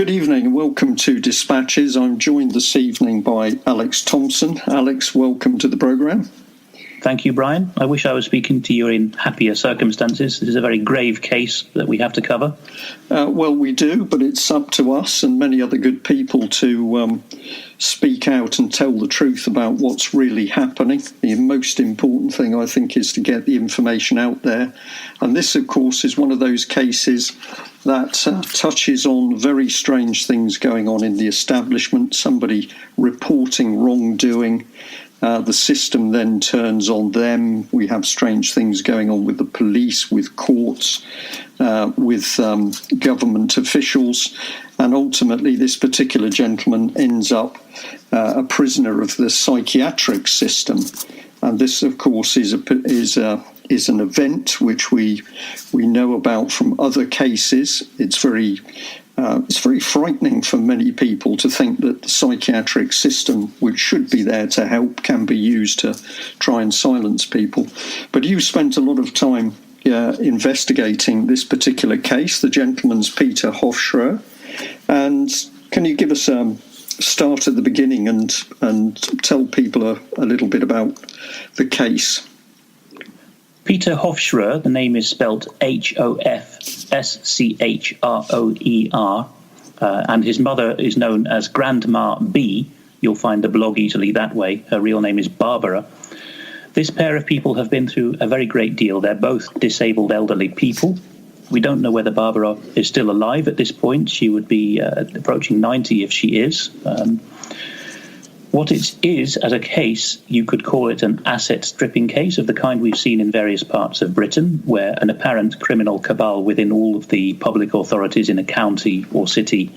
Good evening and welcome to Dispatches. I'm joined this evening by Alex Thompson. Alex, welcome to the programme. Thank you, Brian. I wish I was speaking to you in happier circumstances. This is a very grave case that we have to cover. Well, we do, but it's up to us and many other good people to speak out and tell the truth about what's really happening. The most important thing, I think, is to get the information out there. And this, of course, is one of those cases that touches on very strange things going on in the establishment, somebody reporting wrongdoing. The system then turns on them. We have strange things going on with the police, with courts, with government officials. And ultimately, this particular gentleman ends up a prisoner of the psychiatric system. And this, of course, is an event which we know about from other cases. It's very frightening for many people to think that the psychiatric system, which should be there to help, can be used to try and silence people. But you spent a lot of time investigating this particular case. The gentleman's Peter Hofschroer. And can you give us a start at the beginning and tell people a little bit about the case? Peter Hofschroer, the name is spelt Hofschroer, and his mother is known as Grandma B. You'll find the blog easily that way. Her real name is Barbara. This pair of people have been through a very great deal. They're both disabled elderly people. We don't know whether Barbara is still alive at this point. She would be approaching 90 if she is. What it is as a case, you could call it an asset stripping case of the kind we've seen in various parts of Britain, where an apparent criminal cabal within all of the public authorities in a county or city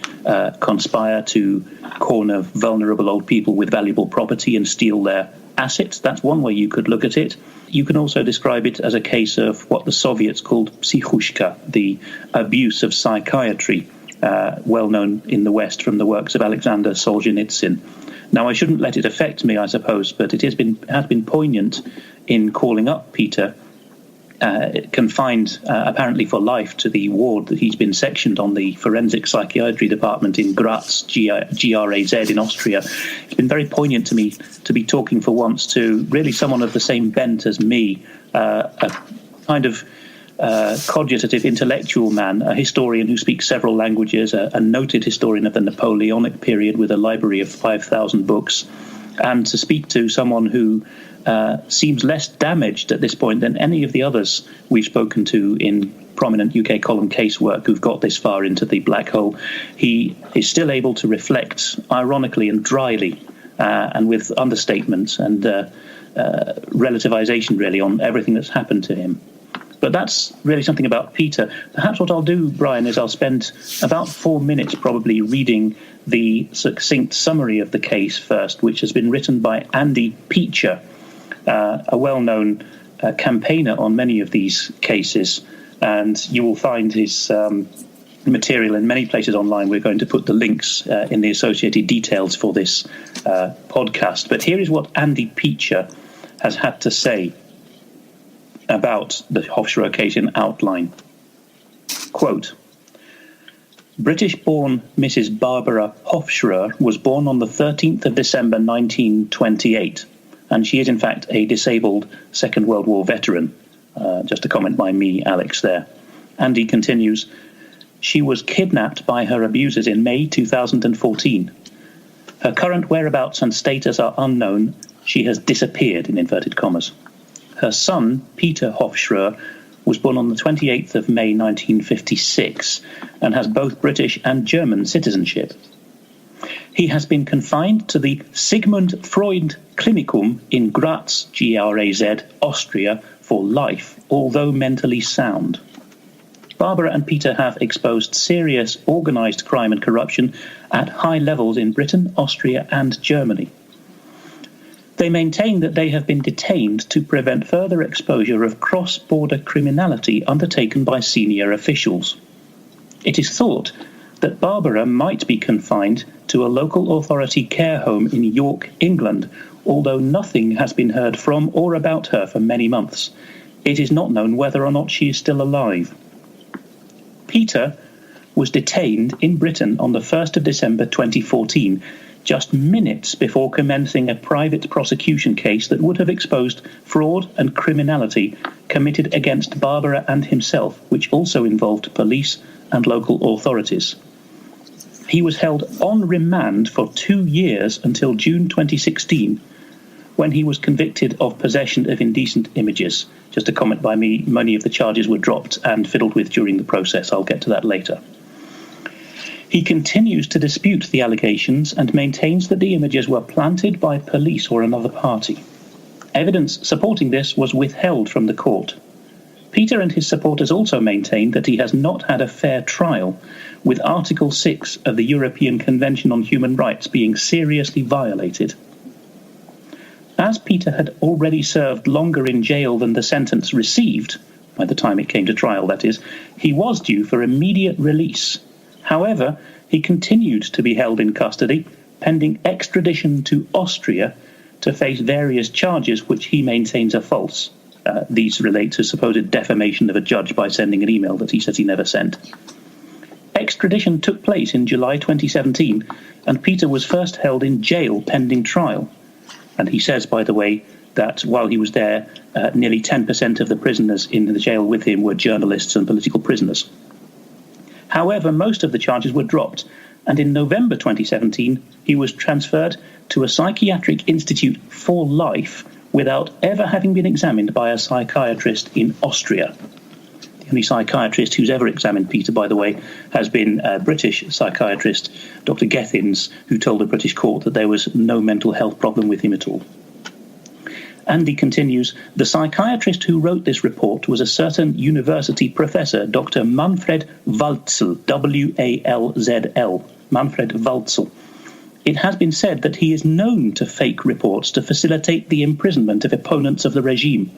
conspire to corner vulnerable old people with valuable property and steal their assets. That's one way you could look at it. You can also describe it as a case of what the Soviets called psychushka, the abuse of psychiatry, well known in the West from the works of Alexander Solzhenitsyn. Now, I shouldn't let it affect me, I suppose, but it has been poignant in calling up Peter, confined apparently for life to the ward that he's been sectioned on, the forensic psychiatry department in Graz, GRAZ in Austria. It's been very poignant to me to be talking for once to really someone of the same bent as me, a kind of cogitative intellectual man, a historian who speaks several languages, a noted historian of the Napoleonic period with a library of 5,000 books, and to speak to someone who seems less damaged at this point than any of the others we've spoken to in prominent UK column casework who've got this far into the black hole. He is still able to reflect ironically and dryly and with understatement and relativization really on everything that's happened to him. But that's really something about Peter. Perhaps what I'll do, Brian, is I'll spend about 4 minutes probably reading the succinct summary of the case first, which has been written by Andy Peacher, a well-known campaigner on many of these cases. And you will find his material in many places online. We're going to put the links in the associated details for this podcast. But here is what Andy Peacher has had to say about the Hofschroer case in outline. Quote, British-born Mrs. Barbara Hofschroer was born on the 13th of December 1928, and she is in fact a disabled Second World War veteran. Just a comment by me, Alex, there. Andy continues, she was kidnapped by her abusers in May 2014. Her current whereabouts and status are unknown. She has disappeared, in inverted commas. Her son, Peter Hofschroer, was born on the 28th of May 1956 and has both British and German citizenship. He has been confined to the Sigmund Freud Klinikum in Graz, GRAZ, Austria, for life, although mentally sound. Barbara and Peter have exposed serious organised crime and corruption at high levels in Britain, Austria and Germany. They maintain that they have been detained to prevent further exposure of cross-border criminality undertaken by senior officials. It is thought that Barbara might be confined to a local authority care home in York, England, although nothing has been heard from or about her for many months. It is not known whether or not she is still alive. Peter was detained in Britain on the 1st of December 2014, just minutes before commencing a private prosecution case that would have exposed fraud and criminality committed against Barbara and himself, which also involved police and local authorities. He was held on remand for 2 years until June 2016, when he was convicted of possession of indecent images. Just a comment by me, many of the charges were dropped and fiddled with during the process. I'll get to that later. He continues to dispute the allegations and maintains that the images were planted by police or another party. Evidence supporting this was withheld from the court. Peter and his supporters also maintain that he has not had a fair trial, with Article 6 of the European Convention on Human Rights being seriously violated. As Peter had already served longer in jail than the sentence received, by the time it came to trial that is, he was due for immediate release. However, he continued to be held in custody, pending extradition to Austria to face various charges which he maintains are false. These relate to supposed defamation of a judge by sending an email that he says he never sent. Extradition took place in July 2017, and Peter was first held in jail pending trial. And he says, by the way, that while he was there, nearly 10% of the prisoners in the jail with him were journalists and political prisoners. However, most of the charges were dropped, and in November 2017, he was transferred to a psychiatric institute for life without ever having been examined by a psychiatrist in Austria. The only psychiatrist who's ever examined Peter, by the way, has been a British psychiatrist, Dr. Gethins, who told the British court that there was no mental health problem with him at all. And he continues, the psychiatrist who wrote this report was a certain university professor, Dr. Manfred Walzl, W-A-L-Z-L, Manfred Walzl. It has been said that he is known to fake reports to facilitate the imprisonment of opponents of the regime.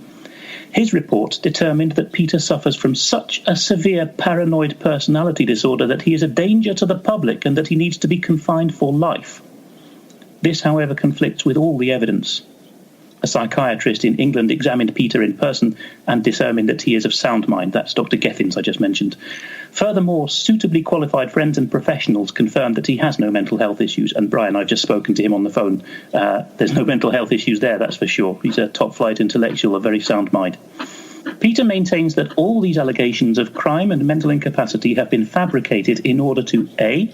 His report determined that Peter suffers from such a severe paranoid personality disorder that he is a danger to the public and that he needs to be confined for life. This, however, conflicts with all the evidence. A psychiatrist in England examined Peter in person and determined that he is of sound mind. That's Dr. Gethins I just mentioned. Furthermore, suitably qualified friends and professionals confirmed that he has no mental health issues. And Brian, I've just spoken to him on the phone. There's no mental health issues there, that's for sure. He's a top-flight intellectual, a very sound mind. Peter maintains that all these allegations of crime and mental incapacity have been fabricated in order to A,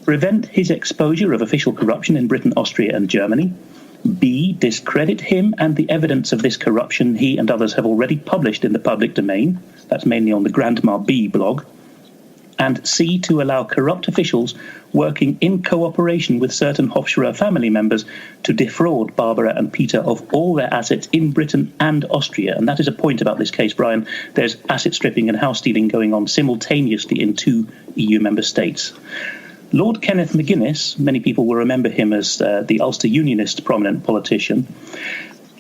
prevent his exposure of official corruption in Britain, Austria and Germany, B, discredit him and the evidence of this corruption he and others have already published in the public domain, that's mainly on the Grandma B blog, and C, to allow corrupt officials working in cooperation with certain Hofschroer family members to defraud Barbara and Peter of all their assets in Britain and Austria. And that is a point about this case, Brian. There's asset stripping and house stealing going on simultaneously in 2 EU member states. Lord Kenneth McGuinness, many people will remember him as the Ulster Unionist prominent politician.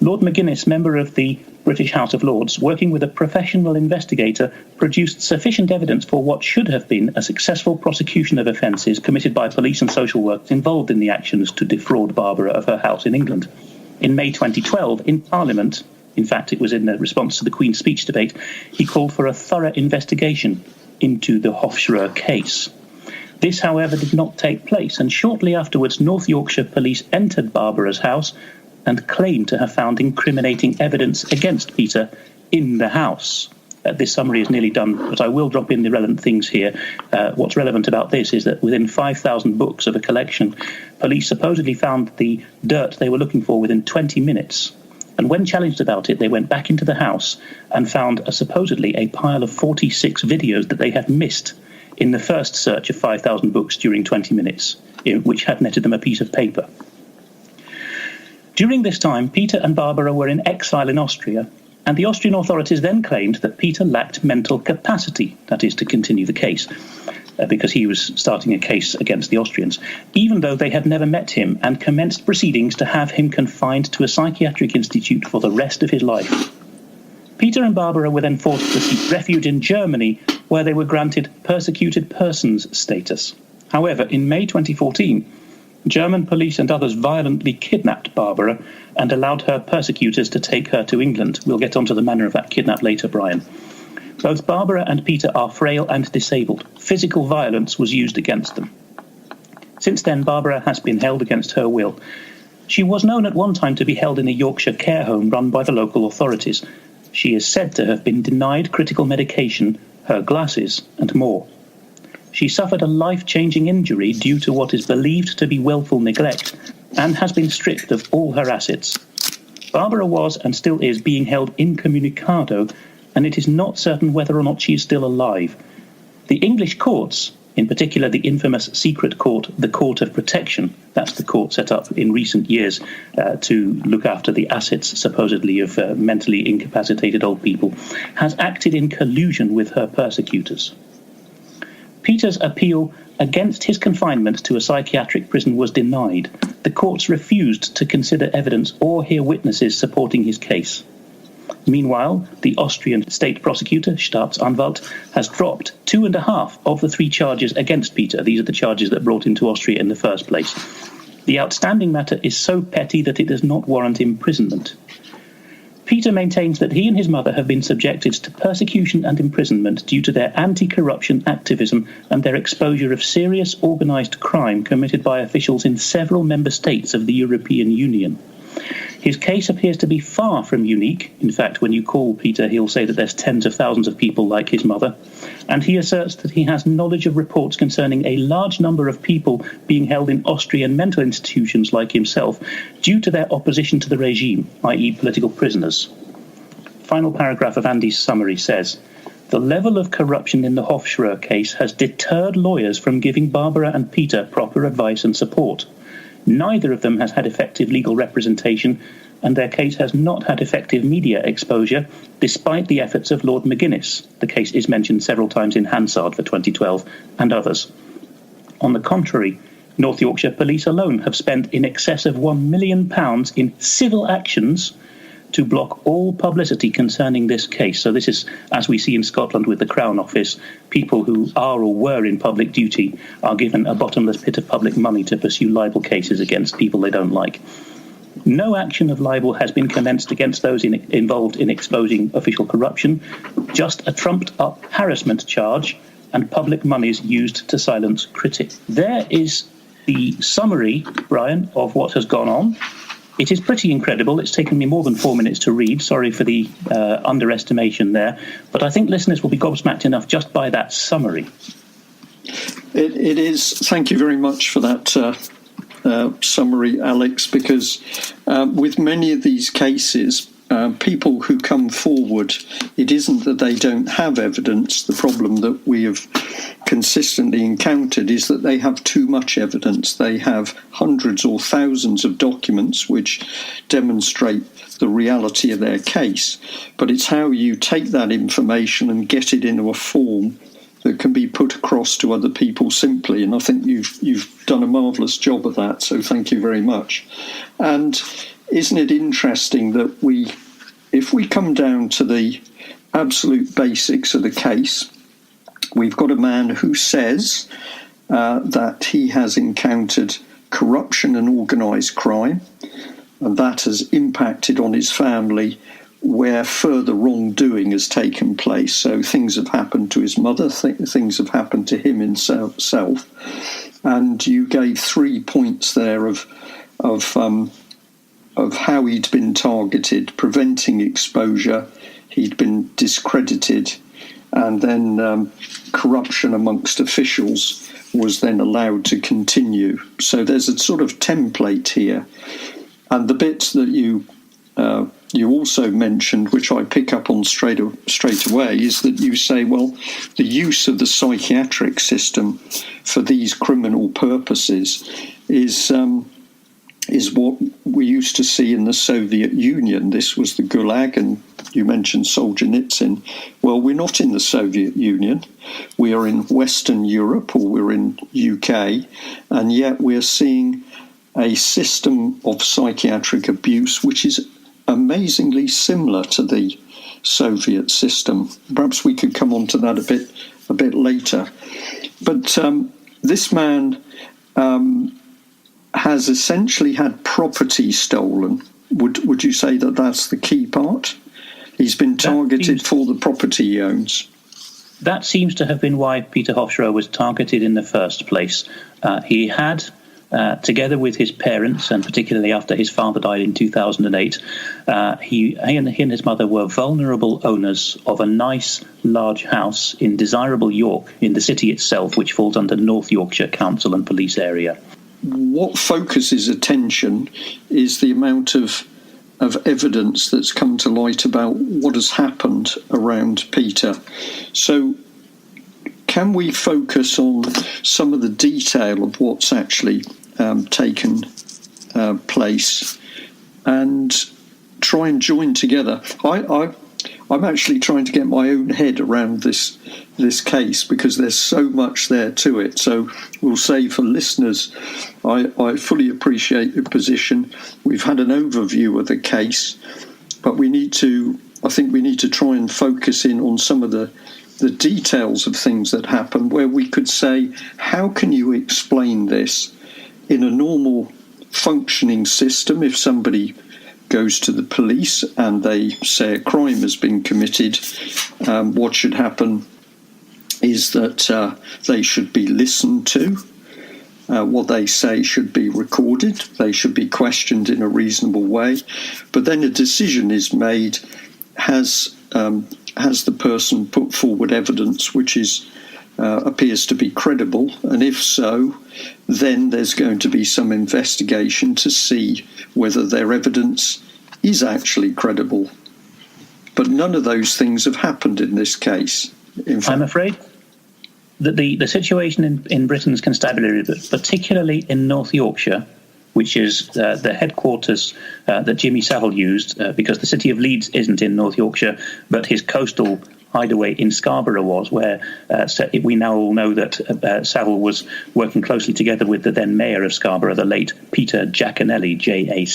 Lord McGuinness, member of the British House of Lords, working with a professional investigator, produced sufficient evidence for what should have been a successful prosecution of offences committed by police and social workers involved in the actions to defraud Barbara of her house in England. In May 2012, in Parliament, in fact it was in response to the Queen's speech debate, he called for a thorough investigation into the Hofschroer case. This, however, did not take place, and shortly afterwards North Yorkshire police entered Barbara's house and claimed to have found incriminating evidence against Peter in the house. This summary is nearly done, but I will drop in the relevant things here. What's relevant about this is that within 5,000 books of a collection, police supposedly found the dirt they were looking for within 20 minutes. And when challenged about it, they went back into the house and found supposedly a pile of 46 videos that they had missed in the first search of 5,000 books during 20 minutes, which had netted them a piece of paper. During this time, Peter and Barbara were in exile in Austria, and the Austrian authorities then claimed that Peter lacked mental capacity, that is, to continue the case, because he was starting a case against the Austrians, even though they had never met him and commenced proceedings to have him confined to a psychiatric institute for the rest of his life. Peter and Barbara were then forced to seek refuge in Germany, where they were granted persecuted persons status. However, in May 2014, German police and others violently kidnapped Barbara and allowed her persecutors to take her to England. We'll get onto the manner of that kidnap later, Brian. Both Barbara and Peter are frail and disabled. Physical violence was used against them. Since then, Barbara has been held against her will. She was known at one time to be held in a Yorkshire care home run by the local authorities. She is said to have been denied critical medication, her glasses, and more. She suffered a life-changing injury due to what is believed to be willful neglect and has been stripped of all her assets. Barbara was and still is being held incommunicado, and it is not certain whether or not she is still alive. The English courts, in particular the infamous secret court, the Court of Protection, that's the court set up in recent years to look after the assets supposedly of mentally incapacitated old people, has acted in collusion with her persecutors. Peter's appeal against his confinement to a psychiatric prison was denied. The courts refused to consider evidence or hear witnesses supporting his case. Meanwhile, the Austrian state prosecutor, Staatsanwalt, has dropped 2.5 of the 3 charges against Peter. These are the charges that brought him to Austria in the first place. The outstanding matter is so petty that it does not warrant imprisonment. Peter maintains that he and his mother have been subjected to persecution and imprisonment due to their anti-corruption activism and their exposure of serious organised crime committed by officials in several member states of the European Union. His case appears to be far from unique. In fact, when you call Peter, he'll say that there's tens of thousands of people like his mother. And he asserts that he has knowledge of reports concerning a large number of people being held in Austrian mental institutions like himself due to their opposition to the regime, i.e. political prisoners. Final paragraph of Andy's summary says, "The level of corruption in the Hofschroer case has deterred lawyers from giving Barbara and Peter proper advice and support. Neither of them has had effective legal representation, and their case has not had effective media exposure, despite the efforts of Lord McGuinness." The case is mentioned several times in Hansard for 2012, and others. On the contrary, North Yorkshire Police alone have spent in excess of £1 million in civil actions to block all publicity concerning this case. So this is, as we see in Scotland with the Crown Office, people who are or were in public duty are given a bottomless pit of public money to pursue libel cases against people they don't like. No action of libel has been commenced against those involved in exposing official corruption, just a trumped-up harassment charge and public monies used to silence critics. There is the summary, Brian, of what has gone on. It is pretty incredible. It's taken me more than 4 minutes to read. Sorry for the underestimation there. But I think listeners will be gobsmacked enough just by that summary. It is. Thank you very much for that summary, Alex, because with many of these cases, people who come forward, it isn't that they don't have evidence. The problem that we have consistently encountered is that they have too much evidence. They have hundreds or thousands of documents which demonstrate the reality of their case. But it's how you take that information and get it into a form that can be put across to other people simply. And I think you've done a marvellous job of that, so thank you very much. And isn't it interesting that if we come down to the absolute basics of the case, we've got a man who says that he has encountered corruption and organised crime, and that has impacted on his family where further wrongdoing has taken place. So things have happened to his mother, things have happened to him himself. And you gave 3 points there of how he'd been targeted, preventing exposure, he'd been discredited, and then corruption amongst officials was then allowed to continue. So there's a sort of template here. And the bits that you also mentioned, which I pick up on straight away, is that you say, well, the use of the psychiatric system for these criminal purposes is what we used to see in the Soviet Union. This was the Gulag, and you mentioned Solzhenitsyn. Well, we're not in the Soviet Union. We are in Western Europe, or we're in UK, and yet we're seeing a system of psychiatric abuse which is amazingly similar to the Soviet system. Perhaps we could come on to that a bit later. But this man has essentially had property stolen. Would you say that that's the key part? He's been targeted for the property he owns. That seems to have been why Peter Hofschroer was targeted in the first place. He had, together with his parents, and particularly after his father died in 2008, he and his mother were vulnerable owners of a nice, large house in desirable York, in the city itself, which falls under North Yorkshire Council and Police area. What focuses attention is the amount of evidence that's come to light about what has happened around Peter. So can we focus on some of the detail of what's actually taken place and try and join together? I'm actually trying to get my own head around this case because there's so much there to it. So we'll say for listeners, I fully appreciate your position. We've had an overview of the case, but I think we need to try and focus in on some of the details of things that happened where we could say, how can you explain this in a normal functioning system? If somebody goes to the police and they say a crime has been committed, what should happen is that they should be listened to. What they say should be recorded. They should be questioned in a reasonable way. But then a decision is made. Has the person put forward evidence which appears to be credible? And if so, then there's going to be some investigation to see whether their evidence is actually credible. But none of those things have happened in this case. In fact, I'm afraid that the situation in Britain's constabulary, particularly in North Yorkshire, which is the headquarters that Jimmy Savile used, because the city of Leeds isn't in North Yorkshire, but his coastal hideaway in Scarborough was, where we now all know that Savile was working closely together with the then mayor of Scarborough, the late Peter Giaconelli, Jaconelli.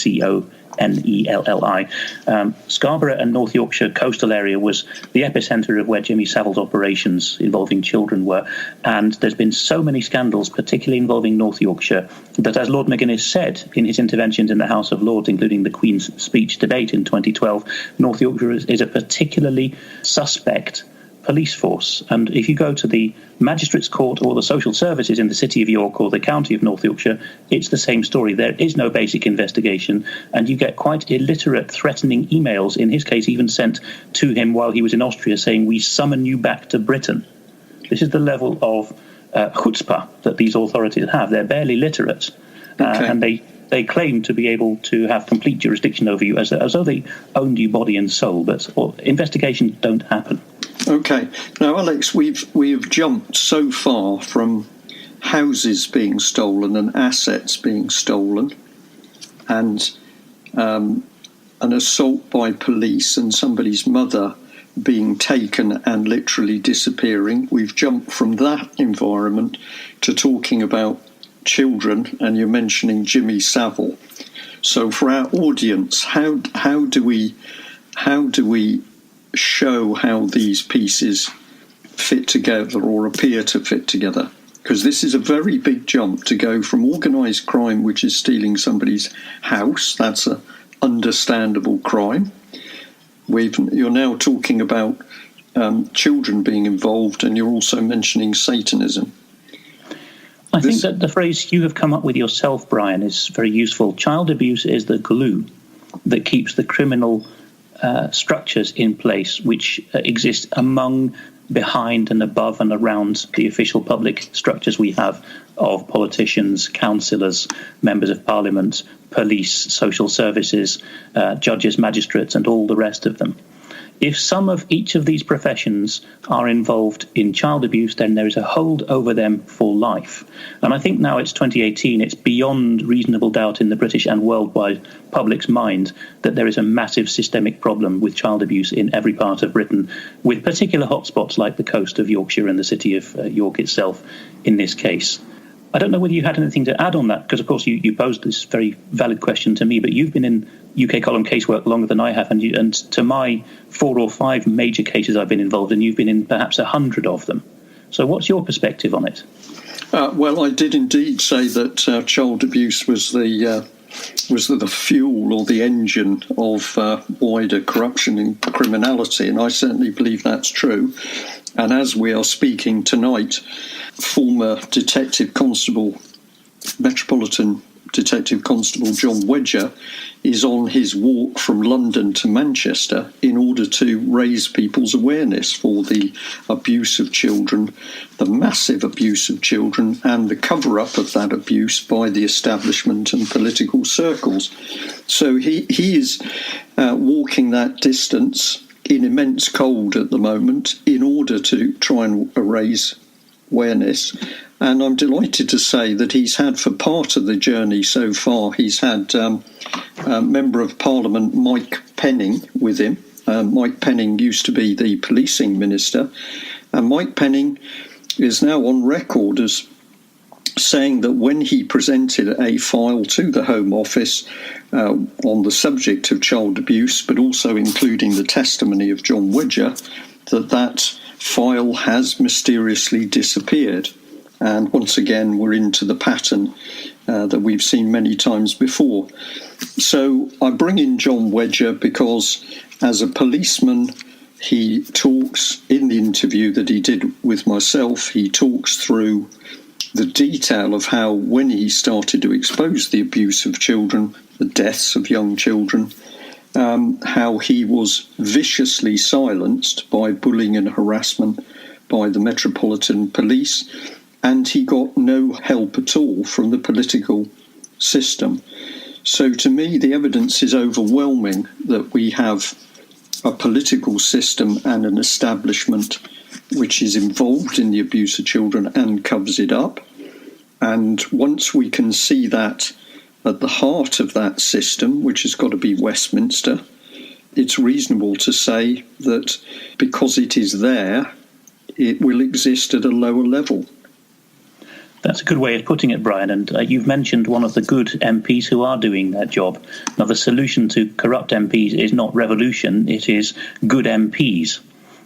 Scarborough and North Yorkshire coastal area was the epicenter of where Jimmy Savile's operations involving children were. And there's been so many scandals, particularly involving North Yorkshire, that, as Lord McGuinness said in his interventions in the House of Lords, including the Queen's speech debate in 2012, North Yorkshire is a particularly suspect police force. And if you go to the Magistrates' Court or the social services in the City of York or the County of North Yorkshire, it's the same story. There is no basic investigation, and you get quite illiterate, threatening emails, in his case even sent to him while he was in Austria, saying, "We summon you back to Britain." This is the level of chutzpah that these authorities have. They're barely literate, and they claim to be able to have complete jurisdiction over you as though they owned you body and soul, but investigations don't happen. Okay. Now, Alex, we have jumped so far from houses being stolen and assets being stolen and an assault by police and somebody's mother being taken and literally disappearing. We've jumped from that environment to talking about children, and you're mentioning Jimmy Savile. So for our audience, how do we show how these pieces fit together or appear to fit together? Because this is a very big jump to go from organised crime, which is stealing somebody's house. That's an understandable crime. You're now talking about children being involved, and you're also mentioning Satanism. I think that the phrase you have come up with yourself, Brian, is very useful. Child abuse is the glue that keeps the criminal structures in place, which exist among, behind and above and around the official public structures we have of politicians, councillors, members of parliament, police, social services, judges, magistrates, and all the rest of them. If some of each of these professions are involved in child abuse, then there is a hold over them for life. And I think now it's 2018, it's beyond reasonable doubt in the British and worldwide public's mind that there is a massive systemic problem with child abuse in every part of Britain, with particular hotspots like the coast of Yorkshire and the city of York itself in this case. I don't know whether you had anything to add on that, because, of course, you posed this very valid question to me, but you've been in UK column casework longer than I have, and to my 4 or 5 major cases I've been involved in, you've been in perhaps 100 of them. So what's your perspective on it? Well, I did indeed say that child abuse was the was the fuel or the engine of wider corruption and criminality, and I certainly believe that's true. And as we are speaking tonight, former Metropolitan Detective Constable John Wedger is on his walk from London to Manchester in order to raise people's awareness for the abuse of children, the massive abuse of children, and the cover-up of that abuse by the establishment and political circles. So he is walking that distance in immense cold at the moment in order to try and raise awareness. And I'm delighted to say that he's had, for part of the journey so far, he's had Member of Parliament Mike Penning with him. Mike Penning used to be the policing minister, and Mike Penning is now on record as saying that when he presented a file to the Home Office on the subject of child abuse, but also including the testimony of John Wedger, that file has mysteriously disappeared. And once again, we're into the pattern that we've seen many times before. So I bring in John Wedger because as a policeman, he talks in the interview that he did with myself, he talks through the detail of how when he started to expose the abuse of children, the deaths of young children, how he was viciously silenced by bullying and harassment by the Metropolitan Police, and he got no help at all from the political system. So to me, the evidence is overwhelming that we have a political system and an establishment which is involved in the abuse of children and covers it up. And once we can see that at the heart of that system, which has got to be Westminster, it's reasonable to say that because it is there, it will exist at a lower level. That's a good way of putting it, Brian. And you've mentioned one of the good MPs who are doing that job. Now, the solution to corrupt MPs is not revolution, it is good MPs.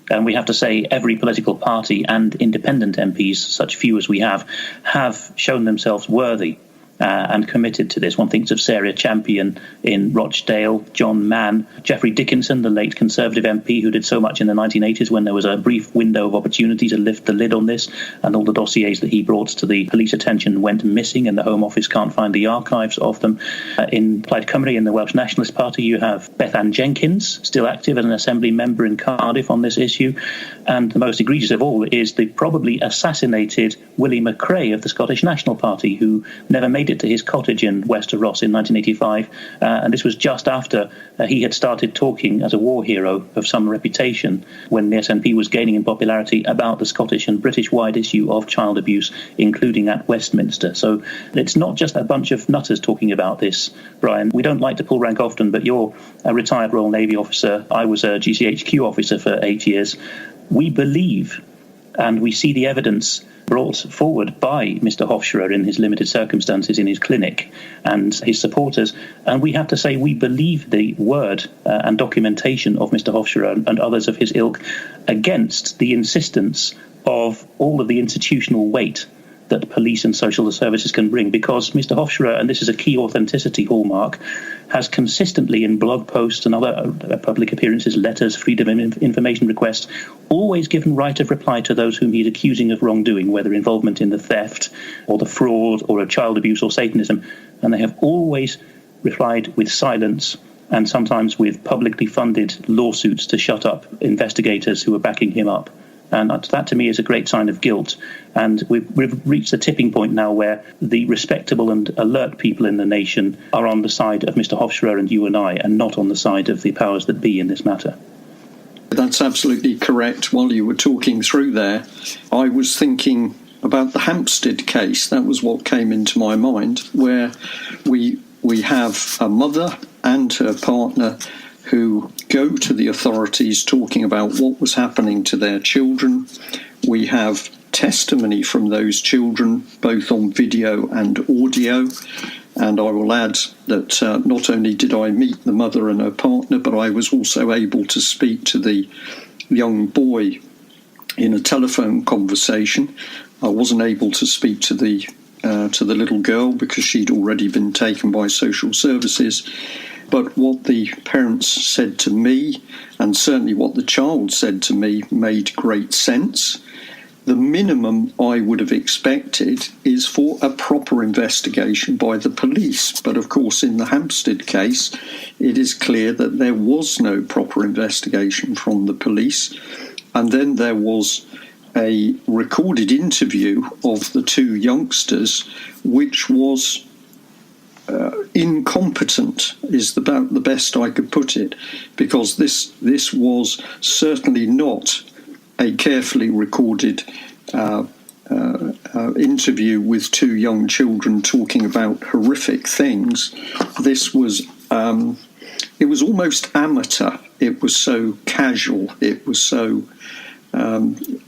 And we have to say every political party and independent MPs, such few as we have shown themselves worthy and committed to this. One thinks of Sarah Champion in Rochdale, John Mann, Geoffrey Dickinson, the late Conservative MP who did so much in the 1980s when there was a brief window of opportunity to lift the lid on this, and all the dossiers that he brought to the police attention went missing and the Home Office can't find the archives of them. In Plaid Cymru, in the Welsh Nationalist Party, you have Beth Ann Jenkins, still active as an Assembly member in Cardiff on this issue. And the most egregious of all is the probably assassinated Willie McRae of the Scottish National Party, who never made it to his cottage in Wester Ross in 1985. And this was just after he had started talking as a war hero of some reputation when the SNP was gaining in popularity about the Scottish and British-wide issue of child abuse, including at Westminster. So it's not just a bunch of nutters talking about this, Brian. We don't like to pull rank often, but you're a retired Royal Navy officer. I was a GCHQ officer for 8 years. We believe and we see the evidence brought forward by Mr. Hofschroer in his limited circumstances in his clinic and his supporters. And we have to say we believe the word and documentation of Mr. Hofschroer and others of his ilk against the insistence of all of the institutional weight that police and social services can bring, because Mr. Hofschroer, and this is a key authenticity hallmark, has consistently in blog posts and other public appearances, letters, freedom of information requests, always given right of reply to those whom he's accusing of wrongdoing, whether involvement in the theft or the fraud or of child abuse or Satanism. And they have always replied with silence and sometimes with publicly funded lawsuits to shut up investigators who are backing him up. And that, to me, is a great sign of guilt. And we've reached a tipping point now where the respectable and alert people in the nation are on the side of Mr. Hofschroer and you and I, and not on the side of the powers that be in this matter. That's absolutely correct. While you were talking through there, I was thinking about the Hampstead case. That was what came into my mind, where we have a mother and her partner who go to the authorities talking about what was happening to their children. We have testimony from those children, both on video and audio. And I will add that not only did I meet the mother and her partner, but I was also able to speak to the young boy in a telephone conversation. I wasn't able to speak to the to the little girl because she'd already been taken by social services. But what the parents said to me, and certainly what the child said to me, made great sense. The minimum I would have expected is for a proper investigation by the police. But of course, in the Hampstead case, it is clear that there was no proper investigation from the police. And then there was a recorded interview of the two youngsters, which was incompetent, is about the best I could put it, because this was certainly not a carefully recorded interview with two young children talking about horrific things. This was it was almost amateur. It was so casual. It was so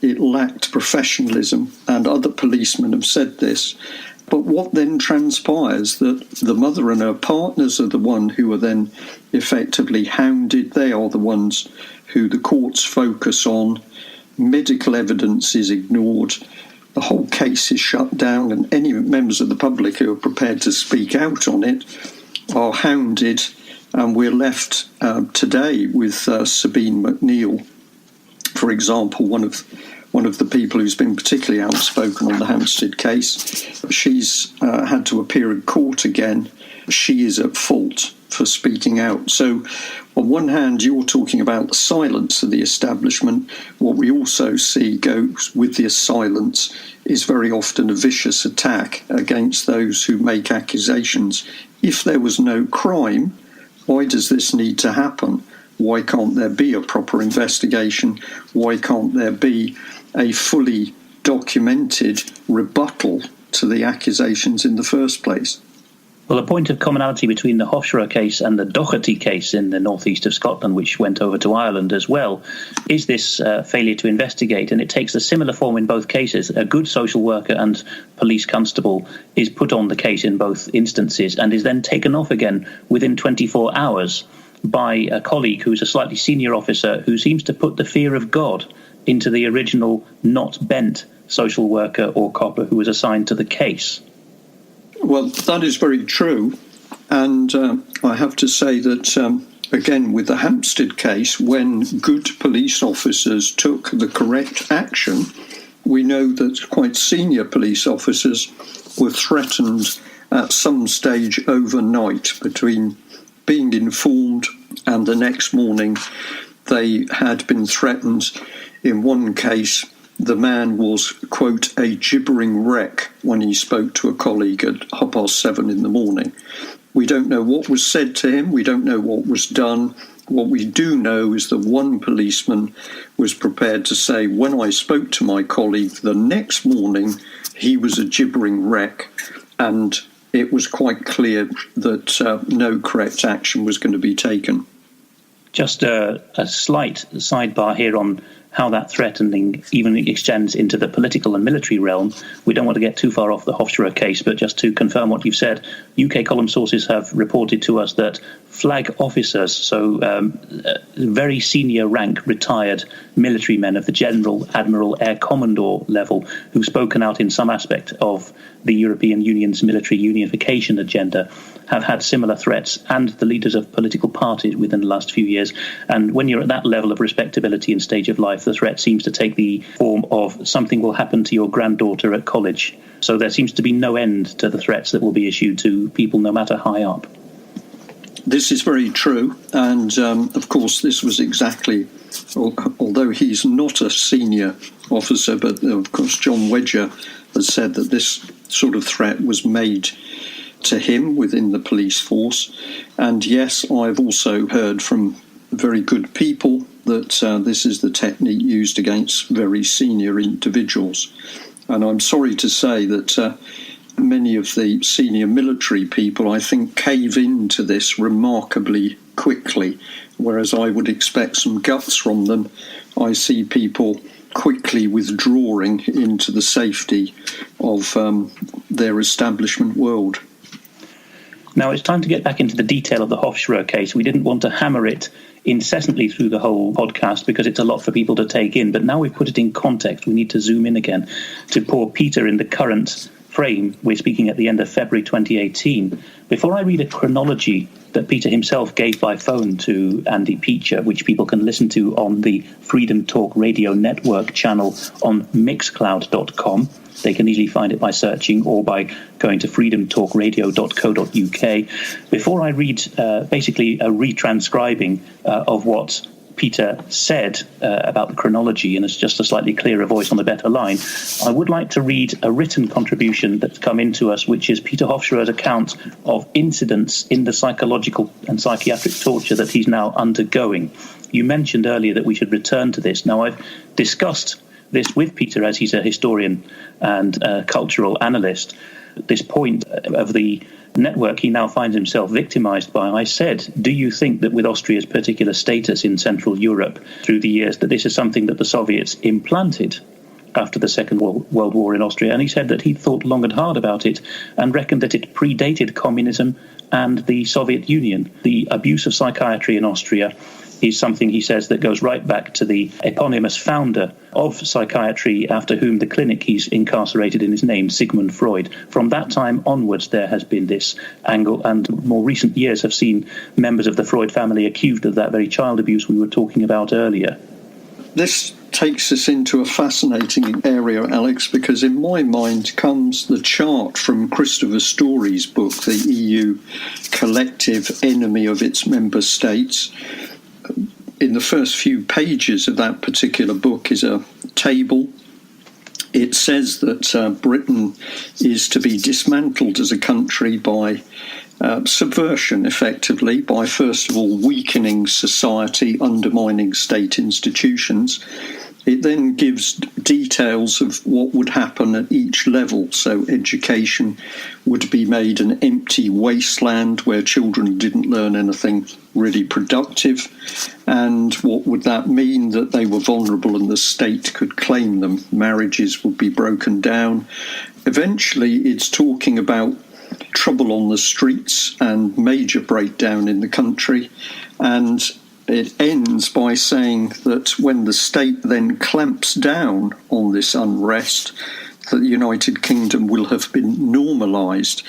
it lacked professionalism, and other policemen have said this. But what then transpires, that the mother and her partners are the one who are then effectively hounded. They are the ones who the courts focus on. Medical evidence is ignored. The whole case is shut down, and any members of the public who are prepared to speak out on it are hounded. And we're left today with Sabine McNeill, for example, one of the people who's been particularly outspoken on the Hampstead case. She's had to appear in court again. She is at fault for speaking out. So on one hand, you're talking about the silence of the establishment. What we also see goes with this silence is very often a vicious attack against those who make accusations. If there was no crime, why does this need to happen? Why can't there be a proper investigation? Why can't there be a fully documented rebuttal to the accusations in the first place? Well, a point of commonality between the Hofschroer case and the Doherty case in the northeast of Scotland, which went over to Ireland as well, is this failure to investigate. And it takes a similar form in both cases. A good social worker and police constable is put on the case in both instances and is then taken off again within 24 hours by a colleague who's a slightly senior officer who seems to put the fear of God into the original not bent social worker or copper who was assigned to the case. Well, that is very true. And I have to say that, again, with the Hampstead case, when good police officers took the correct action, we know that quite senior police officers were threatened at some stage overnight. Between being informed and the next morning, they had been threatened. In one case, the man was, quote, a gibbering wreck when he spoke to a colleague at 7:30 in the morning. We don't know what was said to him. We don't know what was done. What we do know is that one policeman was prepared to say, when I spoke to my colleague the next morning, he was a gibbering wreck. And it was quite clear that no correct action was going to be taken. Just a slight sidebar here on how that threatening even extends into the political and military realm. We don't want to get too far off the Hofschroer case, but just to confirm what you've said, UK column sources have reported to us that flag officers, so very senior rank retired military men of the General, Admiral, Air Commodore level, who've spoken out in some aspect of the European Union's military unification agenda, have had similar threats, and the leaders of political parties within the last few years. And when you're at that level of respectability and stage of life, the threat seems to take the form of something will happen to your granddaughter at college. So there seems to be no end to the threats that will be issued to people no matter high up. This is very true. And, of course, this was exactly, although he's not a senior officer, but, of course, John Wedger has said that this sort of threat was made to him within the police force. And yes, I've also heard from very good people that this is the technique used against very senior individuals. And I'm sorry to say that many of the senior military people, I think, cave into this remarkably quickly, whereas I would expect some guts from them. I see people quickly withdrawing into the safety of their establishment world. Now, it's time to get back into the detail of the Hofschroer case. We didn't want to hammer it incessantly through the whole podcast because it's a lot for people to take in. But now we've put it in context, we need to zoom in again to poor Peter in the current frame, we're speaking at the end of February 2018. Before I read a chronology that Peter himself gave by phone to Andy Peacher, which people can listen to on the Freedom Talk Radio Network channel on mixcloud.com. They can easily find it by searching or by going to freedomtalkradio.co.uk. Before I read basically a retranscribing of what Peter said about the chronology, and it's just a slightly clearer voice on the better line, I would like to read a written contribution that's come into us, which is Peter Hofschroer's account of incidents in the psychological and psychiatric torture that he's now undergoing. You mentioned earlier that we should return to this. Now, I've discussed this with Peter, as he's a historian and a cultural analyst. At this point of the network he now finds himself victimized by, I said, do you think that with Austria's particular status in Central Europe through the years that this is something that the Soviets implanted after the Second World War in Austria? And he said that he'd thought long and hard about it and reckoned that it predated communism and the Soviet Union. The abuse of psychiatry in Austria is something, he says, that goes right back to the eponymous founder of psychiatry, after whom the clinic he's incarcerated in is named, Sigmund Freud. From that time onwards, there has been this angle, and more recent years have seen members of the Freud family accused of that very child abuse we were talking about earlier. This takes us into a fascinating area, Alex, because in my mind comes the chart from Christopher Story's book, The EU Collective Enemy of Its Member States. In the first few pages of that particular book is a table. It says that Britain is to be dismantled as a country by subversion, effectively, by first of all weakening society, undermining state institutions. It then gives details of what would happen at each level. So education would be made an empty wasteland where children didn't learn anything really productive. And what would that mean? That they were vulnerable and the state could claim them. Marriages would be broken down. Eventually, it's talking about trouble on the streets and major breakdown in the country. And it ends by saying that when the state then clamps down on this unrest, that the United Kingdom will have been normalised.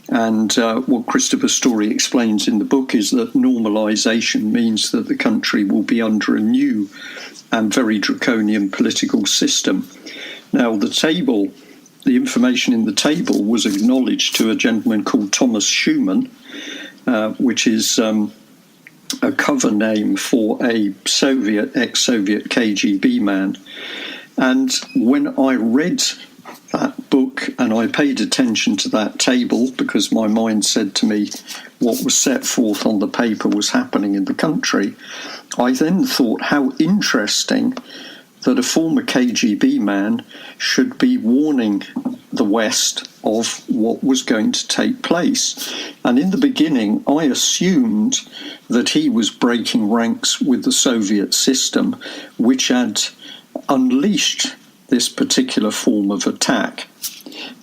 And what Christopher Story explains in the book is that normalisation means that the country will be under a new and very draconian political system. Now, the information in the table was acknowledged to a gentleman called Thomas Schumann, which is a cover name for a ex-Soviet KGB man. And when I read that book and I paid attention to that table, because my mind said to me what was set forth on the paper was happening in the country, I then thought how interesting that a former KGB man should be warning the West of what was going to take place. And in the beginning, I assumed that he was breaking ranks with the Soviet system, which had unleashed this particular form of attack.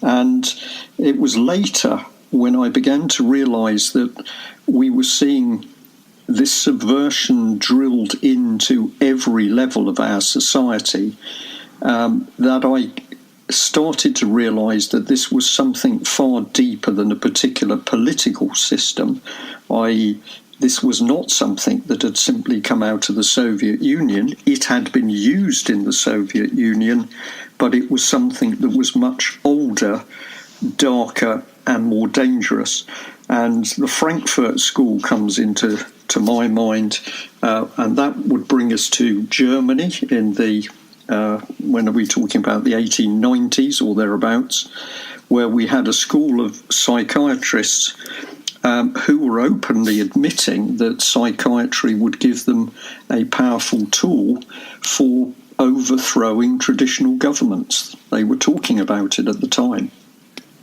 And it was later when I began to realize that we were seeing this subversion drilled into every level of our society, that I started to realize that this was something far deeper than a particular political system, i.e., this was not something that had simply come out of the Soviet Union. It had been used in the Soviet Union, but it was something that was much older, darker, and more dangerous. And the Frankfurt School comes into my mind, and that would bring us to Germany in the when are we talking about, the 1890s or thereabouts, where we had a school of psychiatrists who were openly admitting that psychiatry would give them a powerful tool for overthrowing traditional governments. They were talking about it at the time.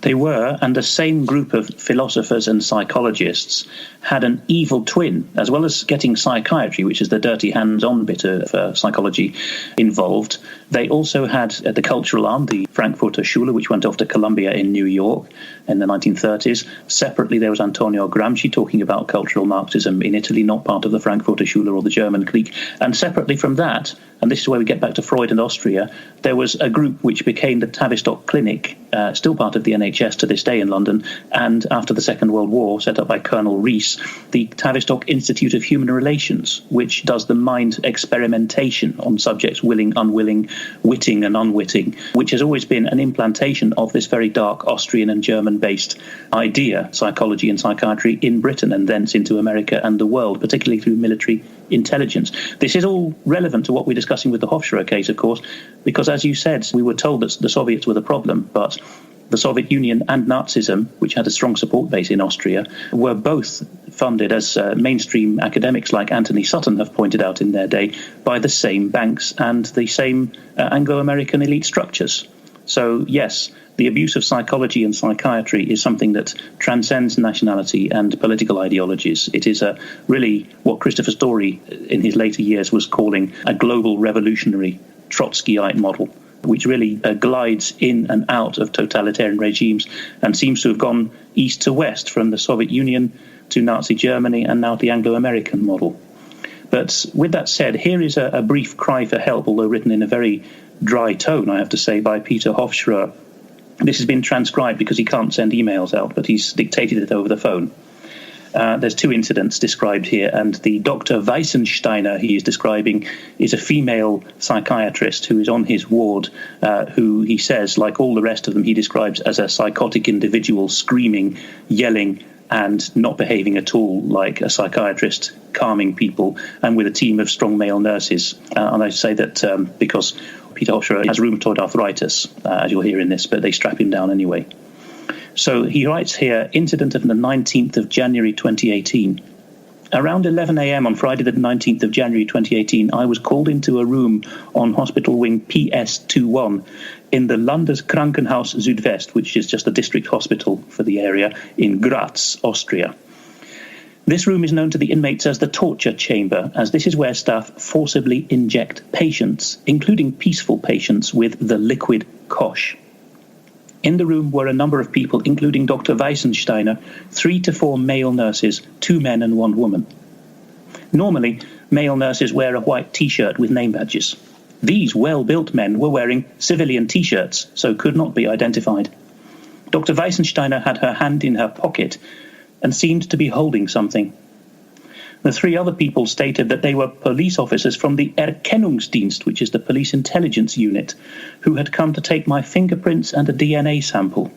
They were, and the same group of philosophers and psychologists had an evil twin, as well as getting psychiatry, which is the dirty hands-on bit of psychology involved. They also had the cultural arm, the Frankfurter Schule, which went off to Columbia in New York in the 1930s. Separately, there was Antonio Gramsci talking about cultural Marxism in Italy, not part of the Frankfurter Schule or the German clique. And separately from that, and this is where we get back to Freud and Austria, there was a group which became the Tavistock Clinic, still part of the NHS to this day in London, and after the Second World War, set up by Colonel Rees, the Tavistock Institute of Human Relations, which does the mind experimentation on subjects willing, unwilling, witting and unwitting, which has always been an implantation of this very dark Austrian and German-based idea, psychology and psychiatry, in Britain and thence into America and the world, particularly through military intelligence. This is all relevant to what we're discussing with the Hofschroer case, of course, because, as you said, we were told that the Soviets were the problem, but the Soviet Union and Nazism, which had a strong support base in Austria, were both funded, as mainstream academics like Anthony Sutton have pointed out in their day, by the same banks and the same Anglo-American elite structures. So, yes, the abuse of psychology and psychiatry is something that transcends nationality and political ideologies. It is really what Christopher Story in his later years was calling a global revolutionary Trotskyite model, which really glides in and out of totalitarian regimes and seems to have gone east to west from the Soviet Union to Nazi Germany and now the Anglo-American model. But with that said, here is a brief cry for help, although written in a very dry tone, I have to say, by Peter Hofschroer. This has been transcribed because he can't send emails out, but he's dictated it over the phone. There's two incidents described here, and the Dr. Weissensteiner he is describing is a female psychiatrist who is on his ward, who he says, like all the rest of them, he describes as a psychotic individual, screaming, yelling, and not behaving at all like a psychiatrist, calming people, and with a team of strong male nurses. And I say that because Peter Hofschroer has rheumatoid arthritis, as you'll hear in this, but they strap him down anyway. So he writes here, incident of the 19th of January 2018. Around 11 a.m. on Friday the 19th of January 2018, I was called into a room on Hospital Wing PS21 in the Landeskrankenhaus Südwest, which is just a district hospital for the area in Graz, Austria. This room is known to the inmates as the torture chamber, as this is where staff forcibly inject patients, including peaceful patients, with the liquid kosh. In the room were a number of people, including Dr. Weissensteiner, 3 to 4 male nurses, 2 men and 1 woman. Normally, male nurses wear a white T-shirt with name badges. These well-built men were wearing civilian T-shirts, so could not be identified. Dr. Weissensteiner had her hand in her pocket and seemed to be holding something. The 3 other people stated that they were police officers from the Erkennungsdienst, which is the police intelligence unit, who had come to take my fingerprints and a DNA sample.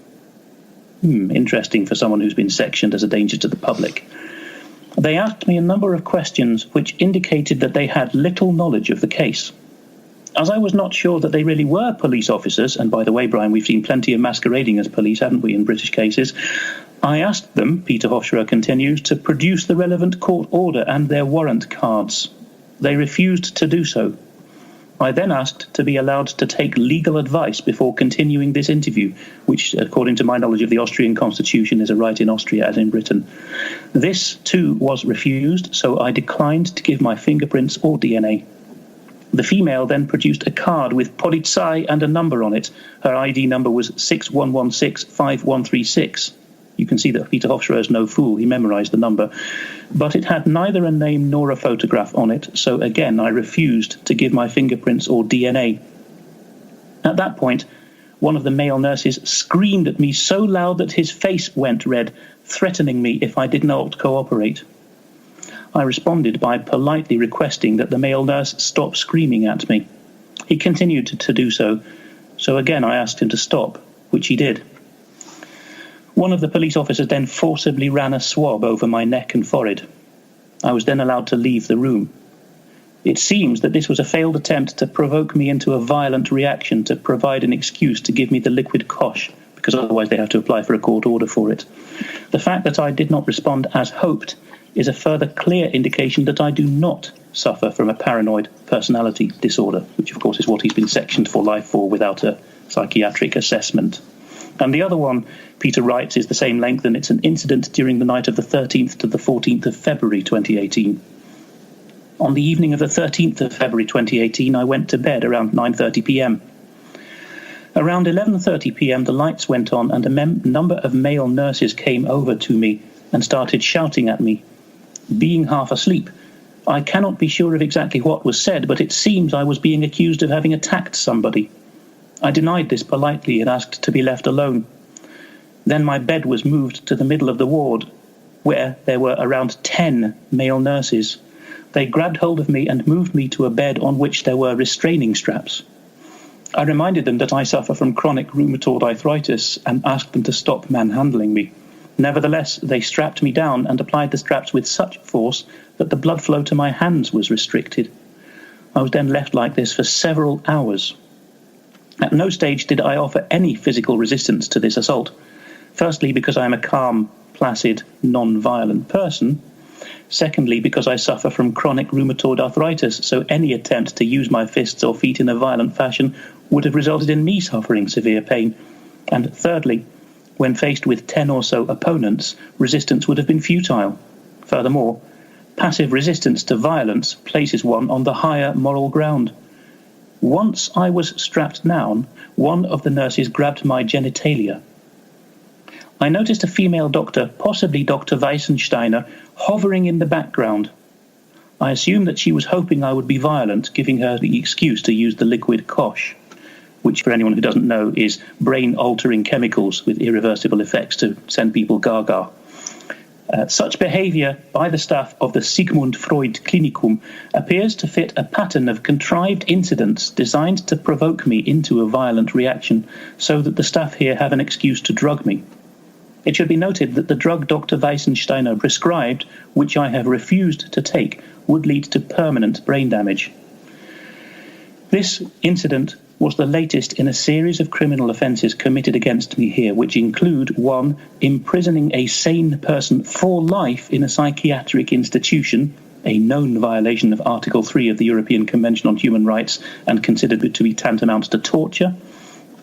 Interesting for someone who's been sectioned as a danger to the public. They asked me a number of questions which indicated that they had little knowledge of the case. As I was not sure that they really were police officers, and by the way, Brian, we've seen plenty of masquerading as police, haven't we, in British cases, I asked them, Peter Hofschroer continues, to produce the relevant court order and their warrant cards. They refused to do so. I then asked to be allowed to take legal advice before continuing this interview, which, according to my knowledge of the Austrian constitution, is a right in Austria as in Britain. This, too, was refused, so I declined to give my fingerprints or DNA. The female then produced a card with Polizei and a number on it. Her ID number was 61165136. You can see that Peter Hofschroer is no fool. He memorized the number. But it had neither a name nor a photograph on it, so again I refused to give my fingerprints or DNA. At that point, one of the male nurses screamed at me so loud that his face went red, threatening me if I did not cooperate. I responded by politely requesting that the male nurse stop screaming at me. He continued to do so, so again I asked him to stop, which he did. One of the police officers then forcibly ran a swab over my neck and forehead. I was then allowed to leave the room. It seems that this was a failed attempt to provoke me into a violent reaction to provide an excuse to give me the liquid kosh, because otherwise they have to apply for a court order for it. The fact that I did not respond as hoped is a further clear indication that I do not suffer from a paranoid personality disorder, which of course is what he's been sectioned for life for without a psychiatric assessment. And the other one, Peter writes, is the same length, and it's an incident during the night of the 13th to the 14th of February 2018. On the evening of the 13th of February 2018, I went to bed around 9:30 p.m. Around 11:30 p.m, the lights went on and a number of male nurses came over to me and started shouting at me. Being half asleep, I cannot be sure of exactly what was said, but it seems I was being accused of having attacked somebody. I denied this politely and asked to be left alone. Then my bed was moved to the middle of the ward, where there were around 10 male nurses. They grabbed hold of me and moved me to a bed on which there were restraining straps. I reminded them that I suffer from chronic rheumatoid arthritis and asked them to stop manhandling me. Nevertheless, they strapped me down and applied the straps with such force that the blood flow to my hands was restricted. I was then left like this for several hours. At no stage did I offer any physical resistance to this assault. Firstly, because I am a calm, placid, non-violent person. Secondly, because I suffer from chronic rheumatoid arthritis, so any attempt to use my fists or feet in a violent fashion would have resulted in me suffering severe pain. And thirdly, when faced with 10 or so opponents, resistance would have been futile. Furthermore, passive resistance to violence places one on the higher moral ground. Once I was strapped down, one of the nurses grabbed my genitalia. I noticed a female doctor, possibly Dr. Weissensteiner, hovering in the background. I assumed that she was hoping I would be violent, giving her the excuse to use the liquid cosh, which, for anyone who doesn't know, is brain-altering chemicals with irreversible effects to send people gaga. Such behaviour by the staff of the Sigmund Freud Klinikum appears to fit a pattern of contrived incidents designed to provoke me into a violent reaction, so that the staff here have an excuse to drug me. It should be noted that the drug Dr. Weissensteiner prescribed, which I have refused to take, would lead to permanent brain damage. This incident was the latest in a series of criminal offences committed against me here, which include 1. Imprisoning a sane person for life in a psychiatric institution, a known violation of Article 3 of the European Convention on Human Rights and considered to be tantamount to torture.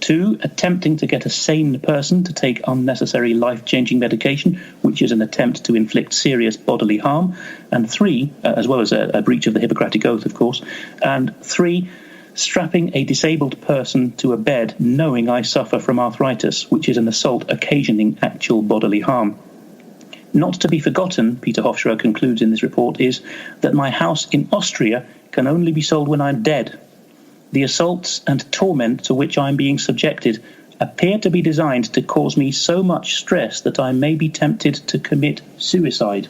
2. Attempting to get a sane person to take unnecessary life-changing medication, which is an attempt to inflict serious bodily harm. And 3, as well as a breach of the Hippocratic Oath, of course. And 3, strapping a disabled person to a bed knowing I suffer from arthritis, which is an assault occasioning actual bodily harm. Not to be forgotten, Peter Hofschroer concludes in this report, is that my house in Austria can only be sold when I'm dead. The assaults and torment to which I am being subjected appear to be designed to cause me so much stress that I may be tempted to commit suicide.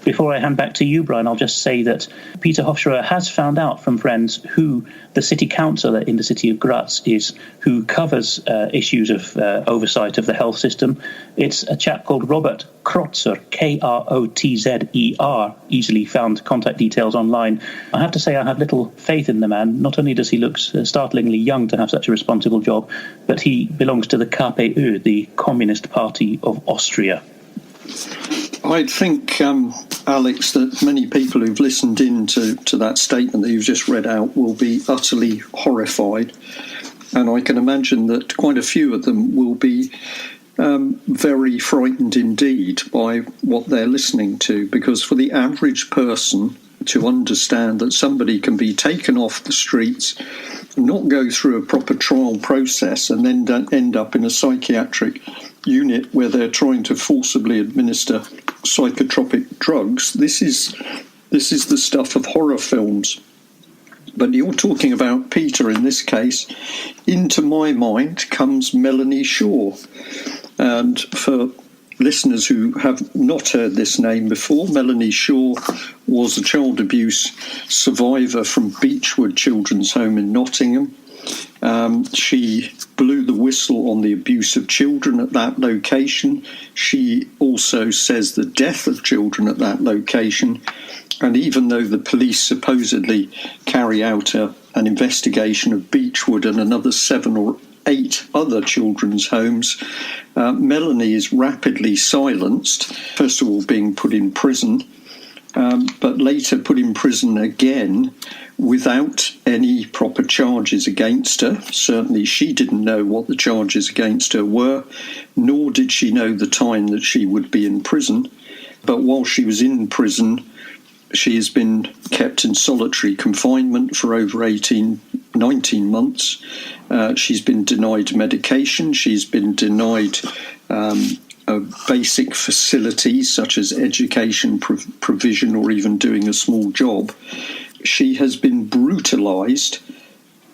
Before I hand back to you, Brian, I'll just say that Peter Hofschroer has found out from friends who the city councillor in the city of Graz is, who covers issues of oversight of the health system. It's a chap called Robert Krotzer, Krotzer, easily found contact details online. I have to say I have little faith in the man. Not only does he look startlingly young to have such a responsible job, but he belongs to the KPÖ, the Communist Party of Austria. I think, Alex, that many people who've listened in to that statement that you've just read out will be utterly horrified. And I can imagine that quite a few of them will be very frightened indeed by what they're listening to, because for the average person to understand that somebody can be taken off the streets, not go through a proper trial process, and then end up in a psychiatric unit where they're trying to forcibly administer psychotropic drugs, this is the stuff of horror films. But you're talking about Peter in this case. Into my mind comes Melanie Shaw. And for listeners who have not heard this name before, Melanie Shaw was a child abuse survivor from Beechwood Children's Home in Nottingham. She blew the whistle on the abuse of children at that location. She also says the death of children at that location. And even though the police supposedly carry out an investigation of Beechwood and another 7 or 8 other children's homes, Melanie is rapidly silenced, first of all being put in prison, but later put in prison again without any proper charges against her. Certainly she didn't know what the charges against her were, nor did she know the time that she would be in prison. But while she was in prison, She has been kept in solitary confinement for over 19 months. She's been denied medication. She's been denied basic facilities such as education provision or even doing a small job. She has been brutalised,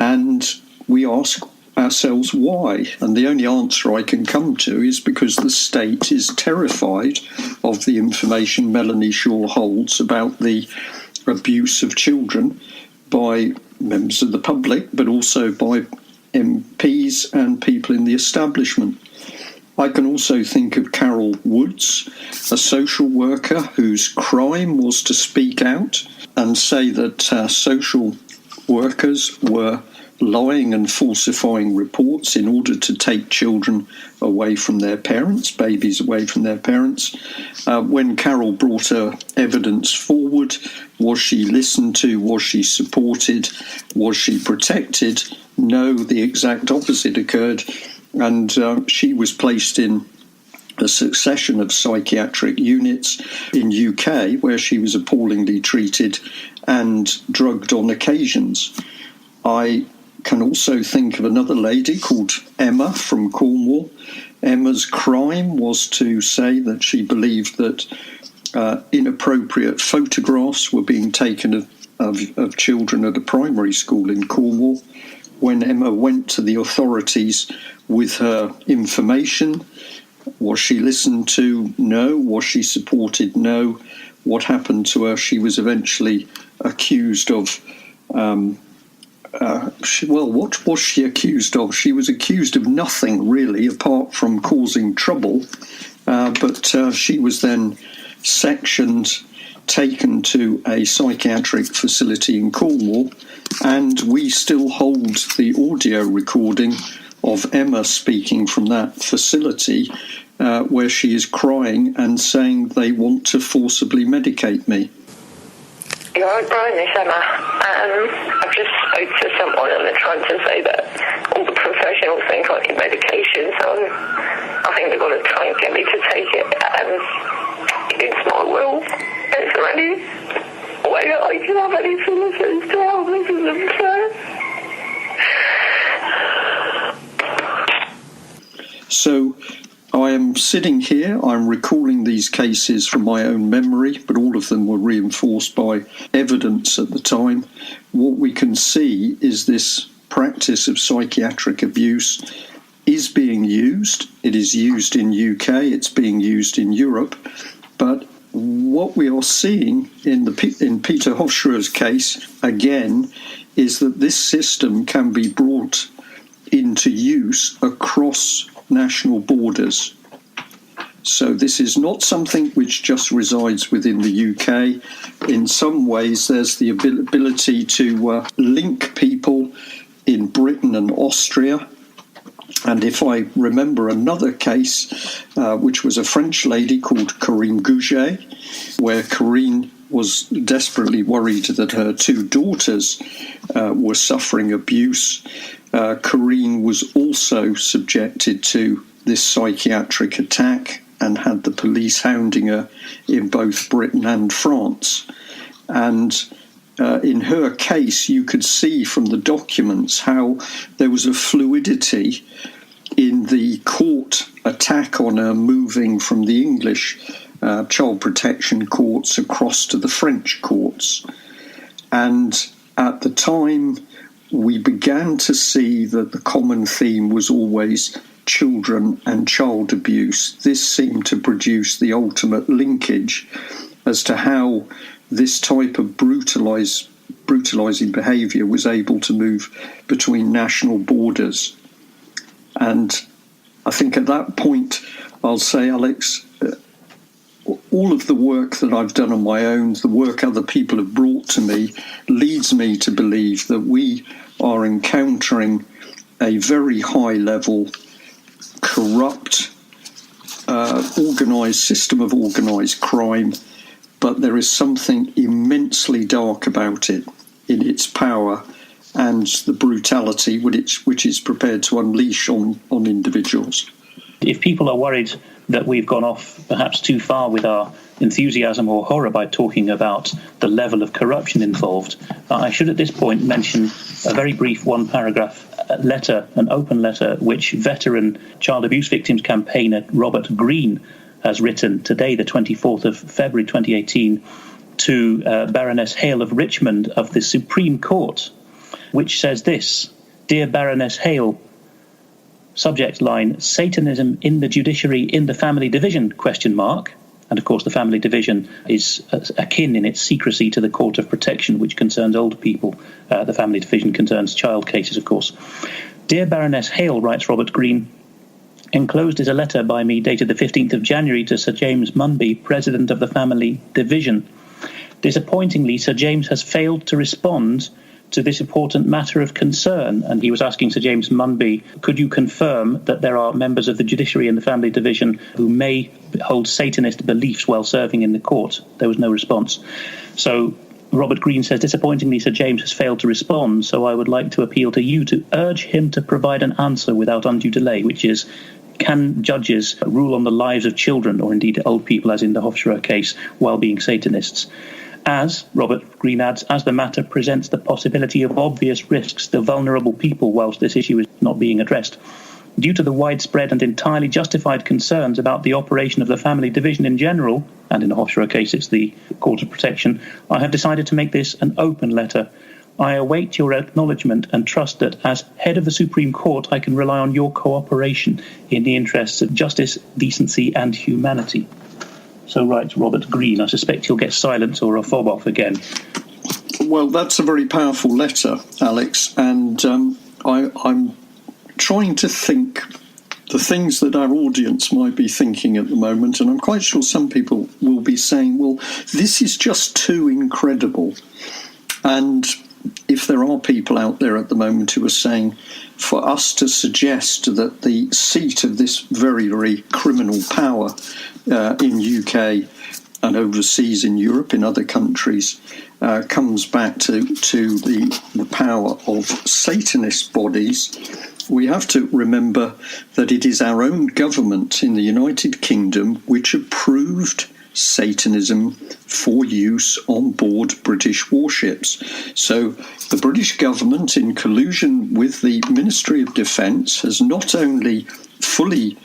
and we ask ourselves why. And the only answer I can come to is because the state is terrified of the information Melanie Shaw holds about the abuse of children by members of the public, but also by MPs and people in the establishment. I can also think of Carol Woods, a social worker whose crime was to speak out and say that social workers were lying and falsifying reports in order to take children away from their parents, babies away from their parents. When Carol brought her evidence forward, was she listened to? Was she supported? Was she protected? No, the exact opposite occurred. And she was placed in a succession of psychiatric units in UK where she was appallingly treated and drugged on occasions. I can also think of another lady called Emma from Cornwall. Emma's crime was to say that she believed that inappropriate photographs were being taken of children at a primary school in Cornwall. When Emma went to the authorities with her information, was she listened to? No. Was she supported? No. What happened to her? She was eventually accused of what was she accused of? She was accused of nothing, really, apart from causing trouble. But she was then sectioned, taken to a psychiatric facility in Cornwall, and we still hold the audio recording of Emma speaking from that facility where she is crying and saying they want to forcibly medicate me. You're right, Miss Emma. I've just spoke to someone and they're trying to say that all the professionals think I need medication, so I think they're going to try and get me to take it against my will. Is there any way that I can have any solutions to help Mrs. Sinclair? So I am sitting here, I'm recalling these cases from my own memory, but all of them were reinforced by evidence at the time. What we can see is this practice of psychiatric abuse is being used. It is used in UK, it's being used in Europe, but what we are seeing in Peter Hofschroer's case, again, is that this system can be brought into use across national borders. So this is not something which just resides within the UK. In some ways, there's the ability to link people in Britain and Austria. And if I remember another case, which was a French lady called Corinne Gouget, where Corinne was desperately worried that her two daughters were suffering abuse. Corinne was also subjected to this psychiatric attack and had the police hounding her in both Britain and France. And in her case, you could see from the documents how there was a fluidity in the court attack on her moving from the English child protection courts across to the French courts. And at the time, we began to see that the common theme was always children and child abuse. This seemed to produce the ultimate linkage as to how this type of brutalising behaviour was able to move between national borders. And I think at that point, I'll say, Alex, all of the work that I've done on my own, the work other people have brought to me, leads me to believe that we are encountering a very high-level, corrupt, organised system of organised crime, but there is something immensely dark about it in its power and the brutality which it's prepared to unleash on individuals. If people are worried that we've gone off perhaps too far with our enthusiasm or horror by talking about the level of corruption involved, I should at this point mention a very brief one-paragraph letter, an open letter, which veteran child abuse victims campaigner Robert Greene has written today, the 24th of February 2018, to Baroness Hale of Richmond of the Supreme Court, which says this: "Dear Baroness Hale, subject line, Satanism in the judiciary in the family division, ? And of course the family division is akin in its secrecy to the Court of Protection, which concerns old people. The family division concerns child cases, of course. Dear Baroness Hale," writes Robert Greene, "enclosed is a letter by me dated the 15th of January to Sir James Munby, President of the Family Division. Disappointingly, Sir James has failed to respond to this important matter of concern," and he was asking Sir James Munby, "Could you confirm that there are members of the judiciary in the family division who may hold Satanist beliefs while serving in the court?" There was no response. So Robert Greene says, "Disappointingly, Sir James has failed to respond, so I would like to appeal to you to urge him to provide an answer without undue delay," which is, can judges rule on the lives of children, or indeed old people, as in the Hofschroer case, while being Satanists? As, Robert Greene adds, as the matter presents the possibility of obvious risks to vulnerable people whilst this issue is not being addressed. Due to the widespread and entirely justified concerns about the operation of the family division in general, and in the Hofschroer case it's the Court of Protection, I have decided to make this an open letter. I await your acknowledgement and trust that as head of the Supreme Court I can rely on your cooperation in the interests of justice, decency and humanity. So writes Robert Greene. I suspect he'll get silence or a fob off again. Well, that's a very powerful letter, Alex, and I'm trying to think the things that our audience might be thinking at the moment, and I'm quite sure some people will be saying, well, this is just too incredible. And if there are people out there at the moment who are saying, for us to suggest that the seat of this very, very criminal power in UK and overseas in Europe, in other countries, comes back to the power of Satanist bodies, we have to remember that it is our own government in the United Kingdom which approved Satanism for use on board British warships. So the British government, in collusion with the Ministry of Defence, has not only fully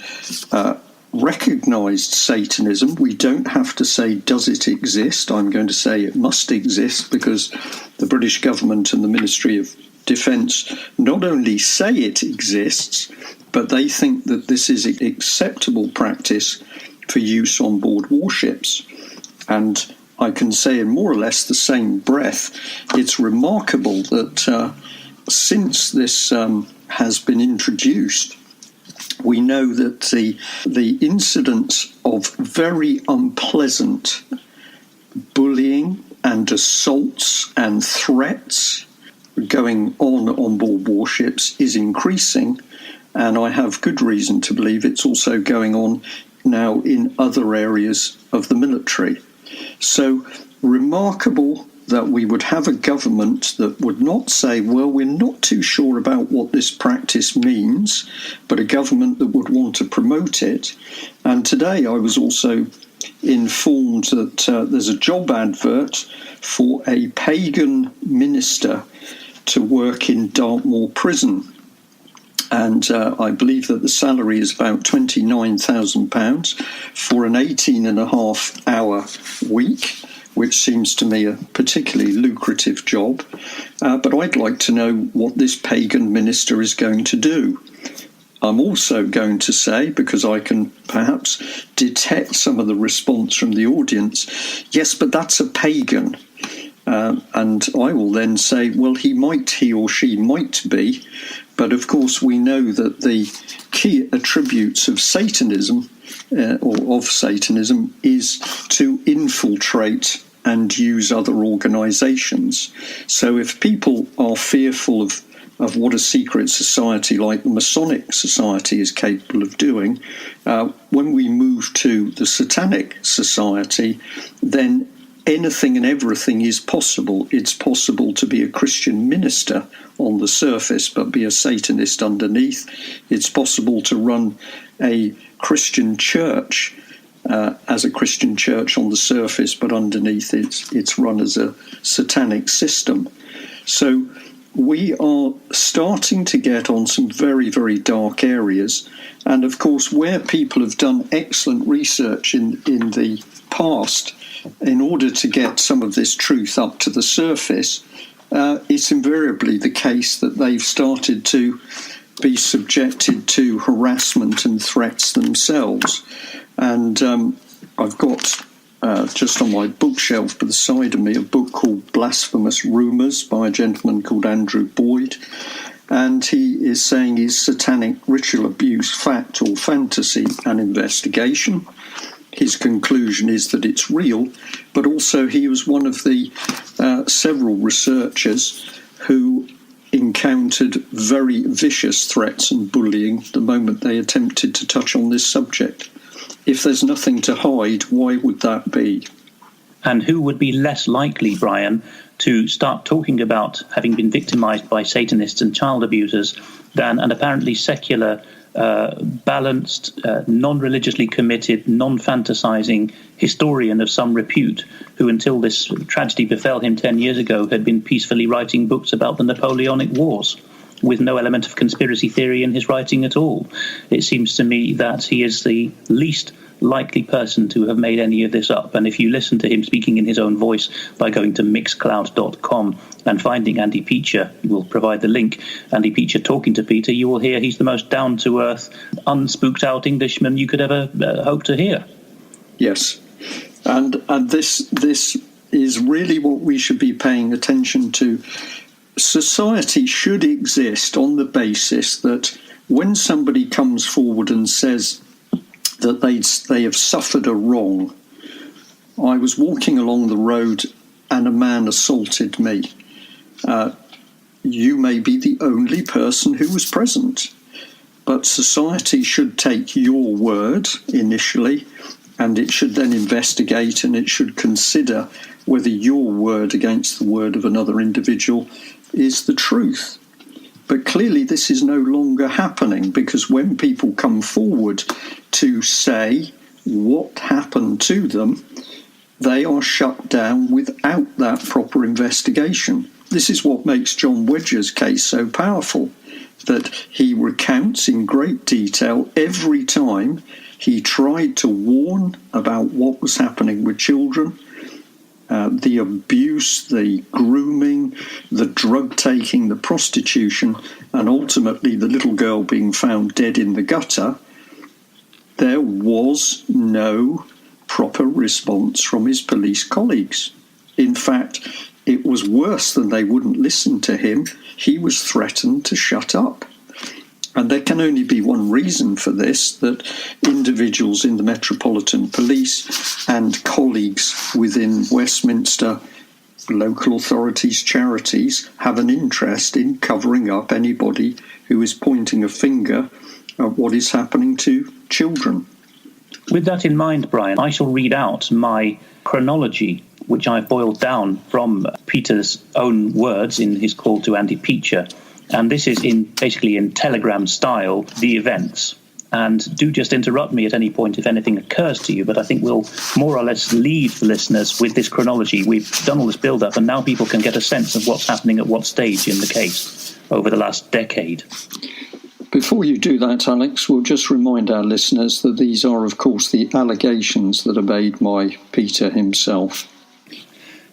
recognised Satanism. We don't have to say, does it exist? I'm going to say it must exist, because the British government and the Ministry of Defence not only say it exists, but they think that this is acceptable practice for use on board warships. And I can say in more or less the same breath, it's remarkable that since this has been introduced, we know that the incidence of very unpleasant bullying and assaults and threats going on board warships is increasing, and I have good reason to believe it's also going on now in other areas of the military. So remarkable that we would have a government that would not say, well, we're not too sure about what this practice means, but a government that would want to promote it. And today I was also informed that there's a job advert for a pagan minister to work in Dartmoor prison. And I believe that the salary is about £29,000 for an 18-and-a-half-hour week, which seems to me a particularly lucrative job. But I'd like to know what this pagan minister is going to do. I'm also going to say, because I can perhaps detect some of the response from the audience, yes, but that's a pagan. And I will then say, well, he or she might be, but of course we know that the key attributes of Satanism, or of Satanism, is to infiltrate and use other organisations. So if people are fearful of what a secret society like the Masonic Society is capable of doing, when we move to the Satanic Society, then anything and everything is possible. It's possible to be a Christian minister on the surface but be a Satanist underneath. It's possible to run a Christian church as a Christian church on the surface, but underneath it's run as a satanic system. So we are starting to get on some very, very dark areas. And of course, where people have done excellent research in the past, in order to get some of this truth up to the surface, it's invariably the case that they've started to be subjected to harassment and threats themselves. And I've got just on my bookshelf by the side of me a book called Blasphemous Rumours by a gentleman called Andrew Boyd. And he is saying is satanic ritual abuse fact or fantasy and investigation. His conclusion is that it's real, but also he was one of the several researchers who encountered very vicious threats and bullying the moment they attempted to touch on this subject. If there's nothing to hide, why would that be? And who would be less likely, Brian, to start talking about having been victimized by Satanists and child abusers than an apparently secular, balanced, non-religiously committed, non-fantasizing historian of some repute, who until this tragedy befell him 10 years ago had been peacefully writing books about the Napoleonic Wars, with no element of conspiracy theory in his writing at all. It seems to me that he is the least likely person to have made any of this up. And if you listen to him speaking in his own voice by going to mixcloud.com and finding Andy Peacher, we'll provide the link, Andy Peacher talking to Peter, you will hear he's the most down-to-earth, unspooked out Englishman you could ever hope to hear. Yes. And this is really what we should be paying attention to. Society should exist on the basis that when somebody comes forward and says that they have suffered a wrong. I was walking along the road and a man assaulted me. You may be the only person who was present, but society should take your word initially, and it should then investigate, and it should consider whether your word against the word of another individual is the truth. But clearly this is no longer happening, because when people come forward to say what happened to them, they are shut down without that proper investigation. This is what makes John Wedger's case so powerful, that he recounts in great detail every time he tried to warn about what was happening with children, the abuse, the grooming, the drug taking, the prostitution, and ultimately the little girl being found dead in the gutter. There was no proper response from his police colleagues. In fact, it was worse than they wouldn't listen to him. He was threatened to shut up. And there can only be one reason for this, that individuals in the Metropolitan Police and colleagues within Westminster, local authorities, charities, have an interest in covering up anybody who is pointing a finger at what is happening to children. With that in mind, Brian, I shall read out my chronology, which I've boiled down from Peter's own words in his call to Andy Peacher. And this is basically in Telegram style, the events. And do just interrupt me at any point if anything occurs to you, but I think we'll more or less leave the listeners with this chronology. We've done all this build-up, and now people can get a sense of what's happening at what stage in the case over the last decade. Before you do that, Alex, we'll just remind our listeners that these are, of course, the allegations that are made by Peter himself.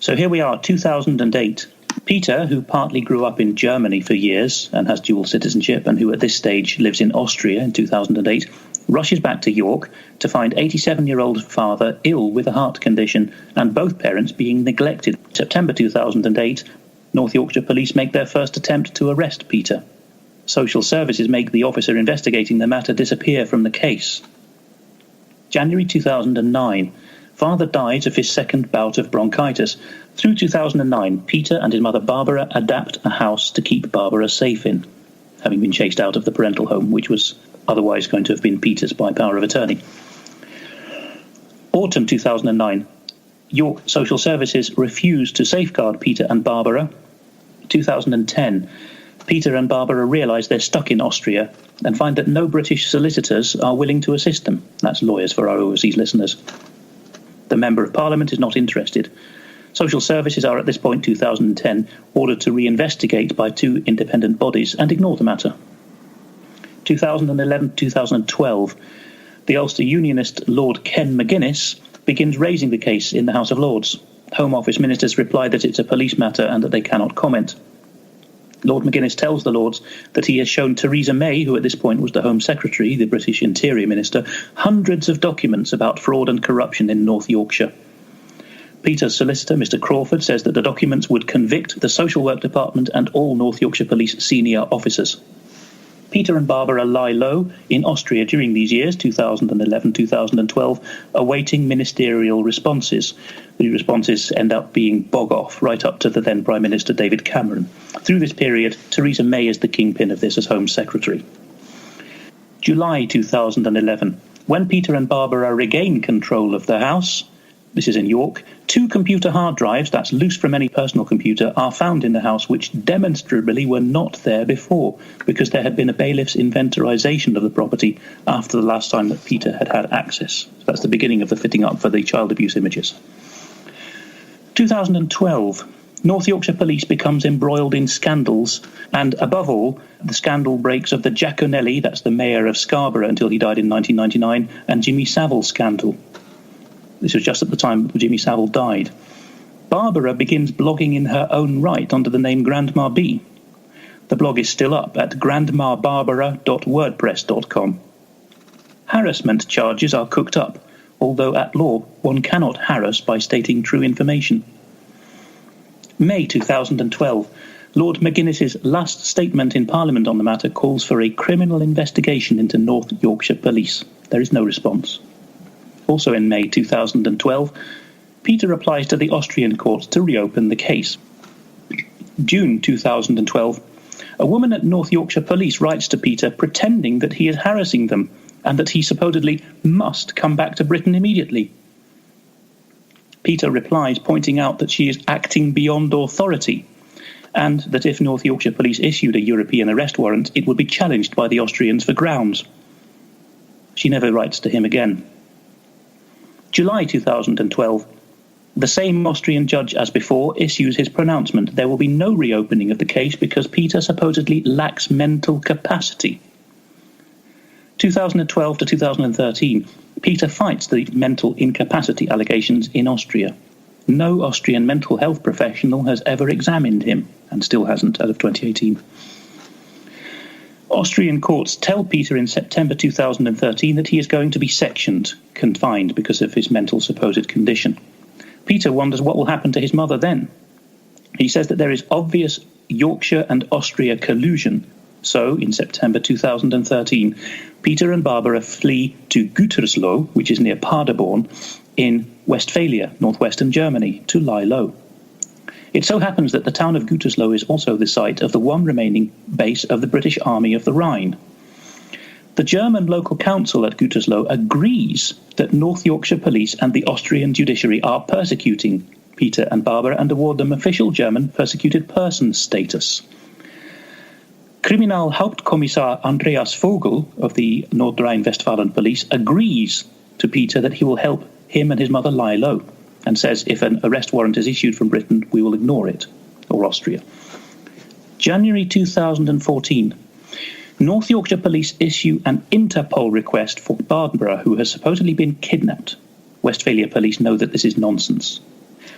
So here we are, 2008. Peter, who partly grew up in Germany for years and has dual citizenship, and who at this stage lives in Austria in 2008, rushes back to York to find 87-year-old father ill with a heart condition and both parents being neglected. September 2008, North Yorkshire Police make their first attempt to arrest Peter. Social services make the officer investigating the matter disappear from the case. January 2009, father dies of his second bout of bronchitis. Through 2009, Peter and his mother Barbara adapt a house to keep Barbara safe in, having been chased out of the parental home, which was otherwise going to have been Peter's by power of attorney. Autumn 2009, York Social Services refuse to safeguard Peter and Barbara. 2010, Peter and Barbara realise they're stuck in Austria and find that no British solicitors are willing to assist them. That's lawyers for our overseas listeners. The Member of Parliament is not interested. Social services are at this point, 2010, ordered to reinvestigate by 2 independent bodies and ignore the matter. 2011-2012, the Ulster Unionist Lord Ken McGuinness begins raising the case in the House of Lords. Home Office ministers reply that it's a police matter and that they cannot comment. Lord McGuinness tells the Lords that he has shown Theresa May, who at this point was the Home Secretary, the British Interior Minister, hundreds of documents about fraud and corruption in North Yorkshire. Peter's solicitor, Mr. Crawford, says that the documents would convict the Social Work Department and all North Yorkshire Police senior officers. Peter and Barbara lie low in Austria during these years, 2011-2012, awaiting ministerial responses. The responses end up being bog off, right up to the then Prime Minister David Cameron. Through this period, Theresa May is the kingpin of this as Home Secretary. July 2011, when Peter and Barbara regain control of the house, this is in York, 2 computer hard drives, that's loose from any personal computer, are found in the house which demonstrably were not there before, because there had been a bailiff's inventorisation of the property after the last time that Peter had had access. So that's the beginning of the fitting up for the child abuse images. 2012, North Yorkshire Police becomes embroiled in scandals, and above all, the scandal breaks of the Giaconelli, that's the mayor of Scarborough until he died in 1999, and Jimmy Savile scandal. This was just at the time that Jimmy Savile died. Barbara begins blogging in her own right under the name Grandma B. The blog is still up at grandmabarbara.wordpress.com. Harassment charges are cooked up, although at law one cannot harass by stating true information. May 2012. Lord McGuinness's last statement in Parliament on the matter calls for a criminal investigation into North Yorkshire Police. There is no response. Also in May 2012, Peter applies to the Austrian court to reopen the case. June 2012, a woman at North Yorkshire Police writes to Peter pretending that he is harassing them and that he supposedly must come back to Britain immediately. Peter replies pointing out that she is acting beyond authority and that if North Yorkshire Police issued a European arrest warrant, it would be challenged by the Austrians for grounds. She never writes to him again. July 2012, the same Austrian judge as before issues his pronouncement. There will be no reopening of the case because Peter supposedly lacks mental capacity. 2012 to 2013, Peter fights the mental incapacity allegations in Austria. No Austrian mental health professional has ever examined him, and still hasn't as of 2018. Austrian courts tell Peter in September 2013 that he is going to be sectioned, confined because of his mental supposed condition. Peter wonders what will happen to his mother then. He says that there is obvious Yorkshire and Austria collusion. So, in September 2013, Peter and Barbara flee to Gütersloh, which is near Paderborn, in Westphalia, northwestern Germany, to lie low. It so happens that the town of Gütersloh is also the site of the one remaining base of the British Army of the Rhine. The German local council at Gütersloh agrees that North Yorkshire Police and the Austrian judiciary are persecuting Peter and Barbara and award them official German persecuted person status. Kriminalhauptkommissar Andreas Vogel of the North Rhine-Westphalen Police agrees to Peter that he will help him and his mother lie low, and says if an arrest warrant is issued from Britain, we will ignore it, or Austria. January 2014, North Yorkshire Police issue an Interpol request for Barbara, who has supposedly been kidnapped. Westphalia Police know that this is nonsense.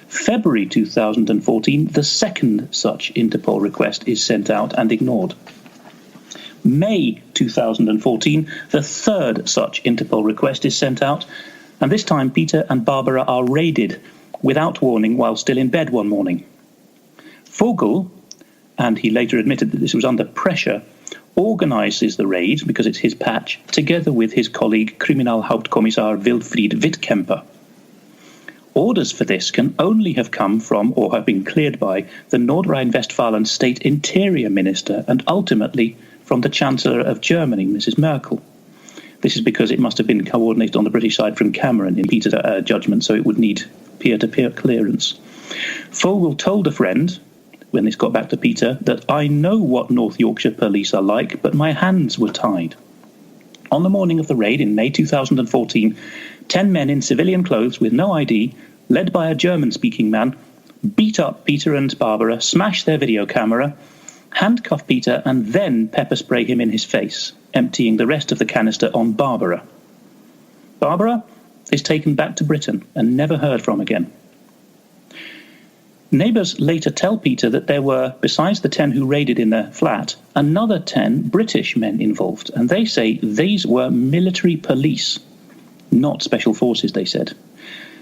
February 2014, the second such Interpol request is sent out and ignored. May 2014, the third such Interpol request is sent out, and this time Peter and Barbara are raided without warning while still in bed one morning. Vogel, and he later admitted that this was under pressure, organises the raid, because it's his patch, together with his colleague Kriminalhauptkommissar Wilfried Wittkemper. Orders for this can only have come from, or have been cleared by, the North Rhine-Westphalen State Interior Minister and ultimately from the Chancellor of Germany, Mrs. Merkel. This is because it must have been coordinated on the British side from Cameron in Peter's judgment, so it would need peer-to-peer clearance. Vogel told a friend when this got back to Peter, that I know what North Yorkshire police are like, but my hands were tied. On the morning of the raid in May 2014, 10 men in civilian clothes with no ID, led by a German-speaking man, beat up Peter and Barbara, smashed their video camera, handcuff Peter, and then pepper spray him in his face, emptying the rest of the canister on Barbara. Barbara is taken back to Britain and never heard from again. Neighbours later tell Peter that there were, besides the 10 who raided in their flat, another 10 British men involved, and they say these were military police, not special forces, they said.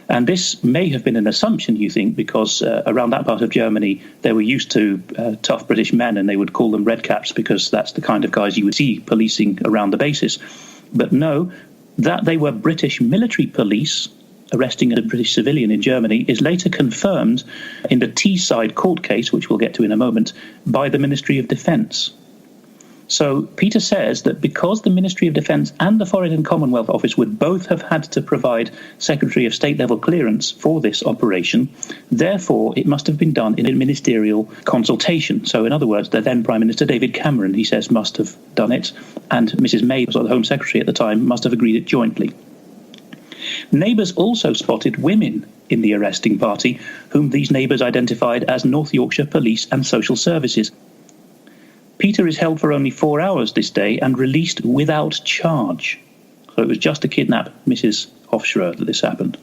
And this may have been an assumption, you think, because around that part of Germany, they were used to tough British men, and they would call them redcaps because that's the kind of guys you would see policing around the bases. But no, that they were British military police arresting a British civilian in Germany is later confirmed in the Teesside court case, which we'll get to in a moment, by the Ministry of Defence. So Peter says that because the Ministry of Defence and the Foreign and Commonwealth Office would both have had to provide Secretary of State level clearance for this operation, therefore it must have been done in a ministerial consultation. So in other words, the then Prime Minister David Cameron, he says, must have done it, and Mrs May, the Home Secretary at the time, must have agreed it jointly. Neighbours also spotted women in the arresting party, whom these neighbours identified as North Yorkshire Police and Social Services. Peter is held for only 4 hours this day and released without charge. So it was just to kidnap Mrs Hofschroer that this happened.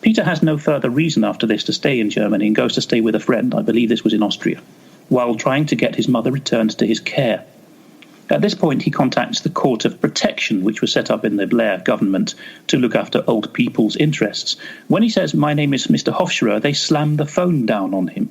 Peter has no further reason after this to stay in Germany and goes to stay with a friend, I believe this was in Austria, while trying to get his mother returned to his care. At this point, he contacts the Court of Protection, which was set up in the Blair government to look after old people's interests. When he says, "My name is Mr Hofschroer," they slam the phone down on him.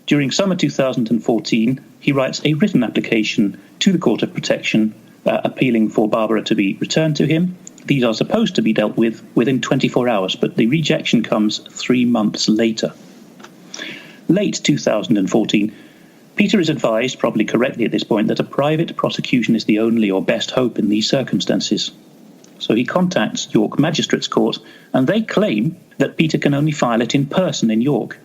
During summer 2014, he writes a written application to the Court of Protection appealing for Barbara to be returned to him. These are supposed to be dealt with within 24 hours, but the rejection comes 3 months later. Late 2014, Peter is advised, probably correctly at this point, that a private prosecution is the only or best hope in these circumstances. So he contacts York Magistrates Court, and they claim that Peter can only file it in person in York.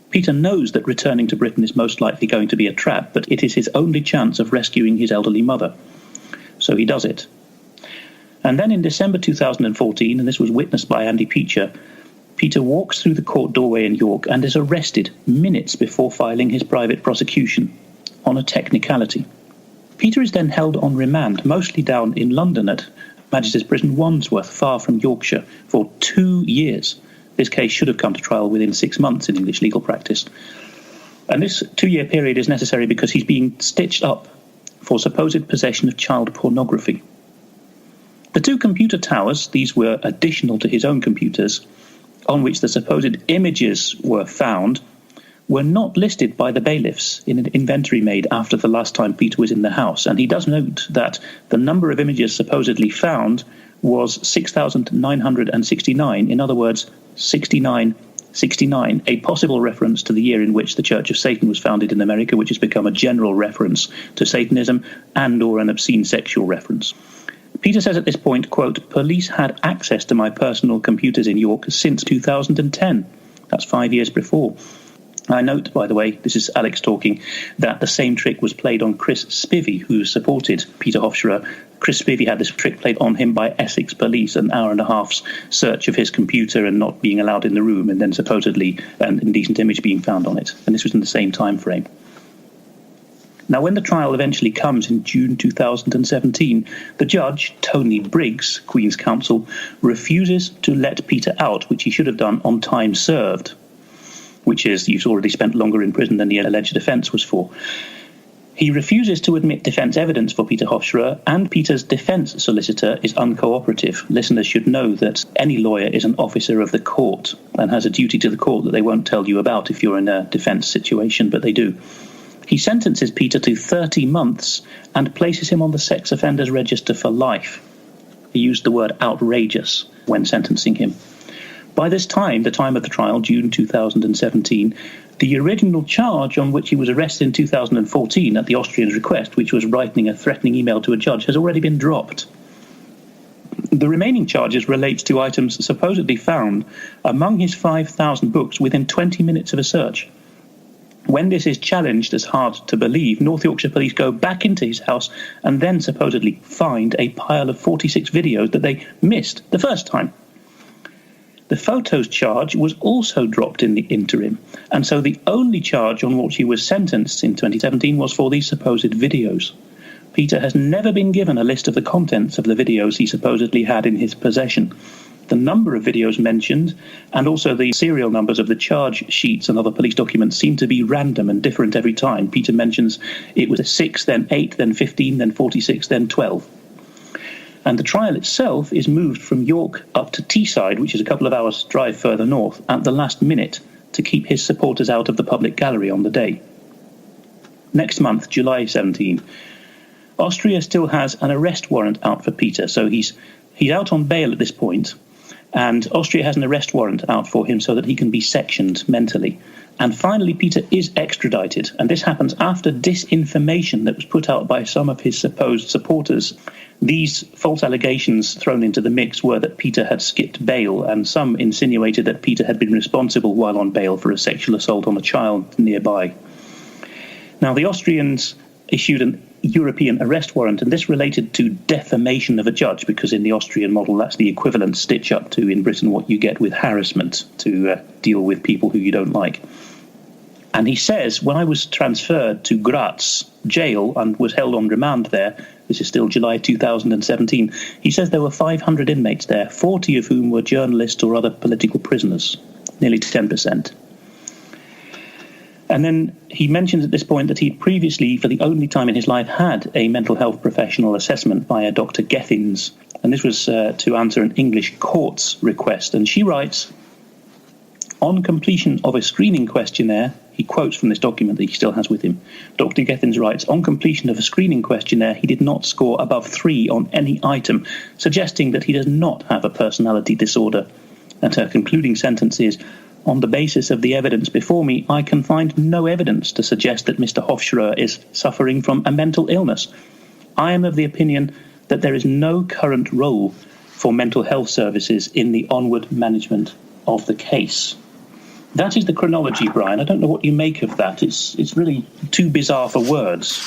Peter knows that returning to Britain is most likely going to be a trap, but it is his only chance of rescuing his elderly mother. So he does it. And then in December 2014, and this was witnessed by Andy Peacher, Peter walks through the court doorway in York and is arrested minutes before filing his private prosecution on a technicality. Peter is then held on remand, mostly down in London at Magistrates Prison Wandsworth, far from Yorkshire, for 2 years. This case should have come to trial within 6 months in English legal practice. And this 2-year period is necessary because he's being stitched up for supposed possession of child pornography. The 2 computer towers, these were additional to his own computers, on which the supposed images were found, were not listed by the bailiffs in an inventory made after the last time Peter was in the house. And he does note that the number of images supposedly found was 6,969, in other words, 6969, a possible reference to the year in which the Church of Satan was founded in America, which has become a general reference to Satanism and or an obscene sexual reference. Peter says at this point, quote, "Police had access to my personal computers in York since 2010. That's 5 years before. I note, by the way, this is Alex talking, that the same trick was played on Chris Spivey, who supported Peter Hofschroer. Chris Spivey had this trick played on him by Essex police, an hour and a half's search of his computer and not being allowed in the room, and then supposedly an indecent image being found on it. And this was in the same time frame. Now, when the trial eventually comes in June 2017, the judge, Tony Briggs, Queen's Counsel, refuses to let Peter out, which he should have done on time served, which is he's already spent longer in prison than the alleged offence was for. He refuses to admit defence evidence for Peter Hofschroer, and Peter's defence solicitor is uncooperative. Listeners should know that any lawyer is an officer of the court and has a duty to the court that they won't tell you about if you're in a defence situation, but they do. He sentences Peter to 30 months and places him on the sex offenders register for life. He used the word outrageous when sentencing him. By this time, the time of the trial, June 2017, the original charge on which he was arrested in 2014 at the Austrian's request, which was writing a threatening email to a judge, has already been dropped. The remaining charges relate to items supposedly found among his 5,000 books within 20 minutes of a search. When this is challenged as hard to believe, North Yorkshire Police go back into his house and then supposedly find a pile of 46 videos that they missed the first time. The photos charge was also dropped in the interim, and so the only charge on which he was sentenced in 2017 was for these supposed videos. Peter has never been given a list of the contents of the videos he supposedly had in his possession. The number of videos mentioned and also the serial numbers of the charge sheets and other police documents seem to be random and different every time. Peter mentions it was 6, then 8, then 15, then 46, then 12. And the trial itself is moved from York up to Teesside, which is a couple of hours' drive further north, at the last minute to keep his supporters out of the public gallery on the day. Next month, July 17, Austria still has an arrest warrant out for Peter, so he's out on bail at this point, and Austria has an arrest warrant out for him so that he can be sectioned mentally. And finally, Peter is extradited, and this happens after disinformation that was put out by some of his supposed supporters. These false allegations thrown into the mix were that Peter had skipped bail, and some insinuated that Peter had been responsible while on bail for a sexual assault on a child nearby. Now, the Austrians issued an European arrest warrant, and this related to defamation of a judge, because in the Austrian model that's the equivalent stitch up to in Britain what you get with harassment, to deal with people who you don't like. And he says, when I was transferred to Graz jail and was held on remand there, this is still July 2017, he says there were 500 inmates there, 40 of whom were journalists or other political prisoners, nearly 10%. And then he mentions at this point that he'd previously, for the only time in his life, had a mental health professional assessment by a Dr. Gethins. And this was to answer an English court's request. And she writes, on completion of a screening questionnaire, he quotes from this document that he still has with him, Dr. Gethins writes, on completion of a screening questionnaire, he did not score above 3 on any item, suggesting that he does not have a personality disorder. And her concluding sentence is, on the basis of the evidence before me, I can find no evidence to suggest that Mr. Hofschroer is suffering from a mental illness. I am of the opinion that there is no current role for mental health services in the onward management of the case. That is the chronology, Brian. I don't know what you make of that. It's really too bizarre for words.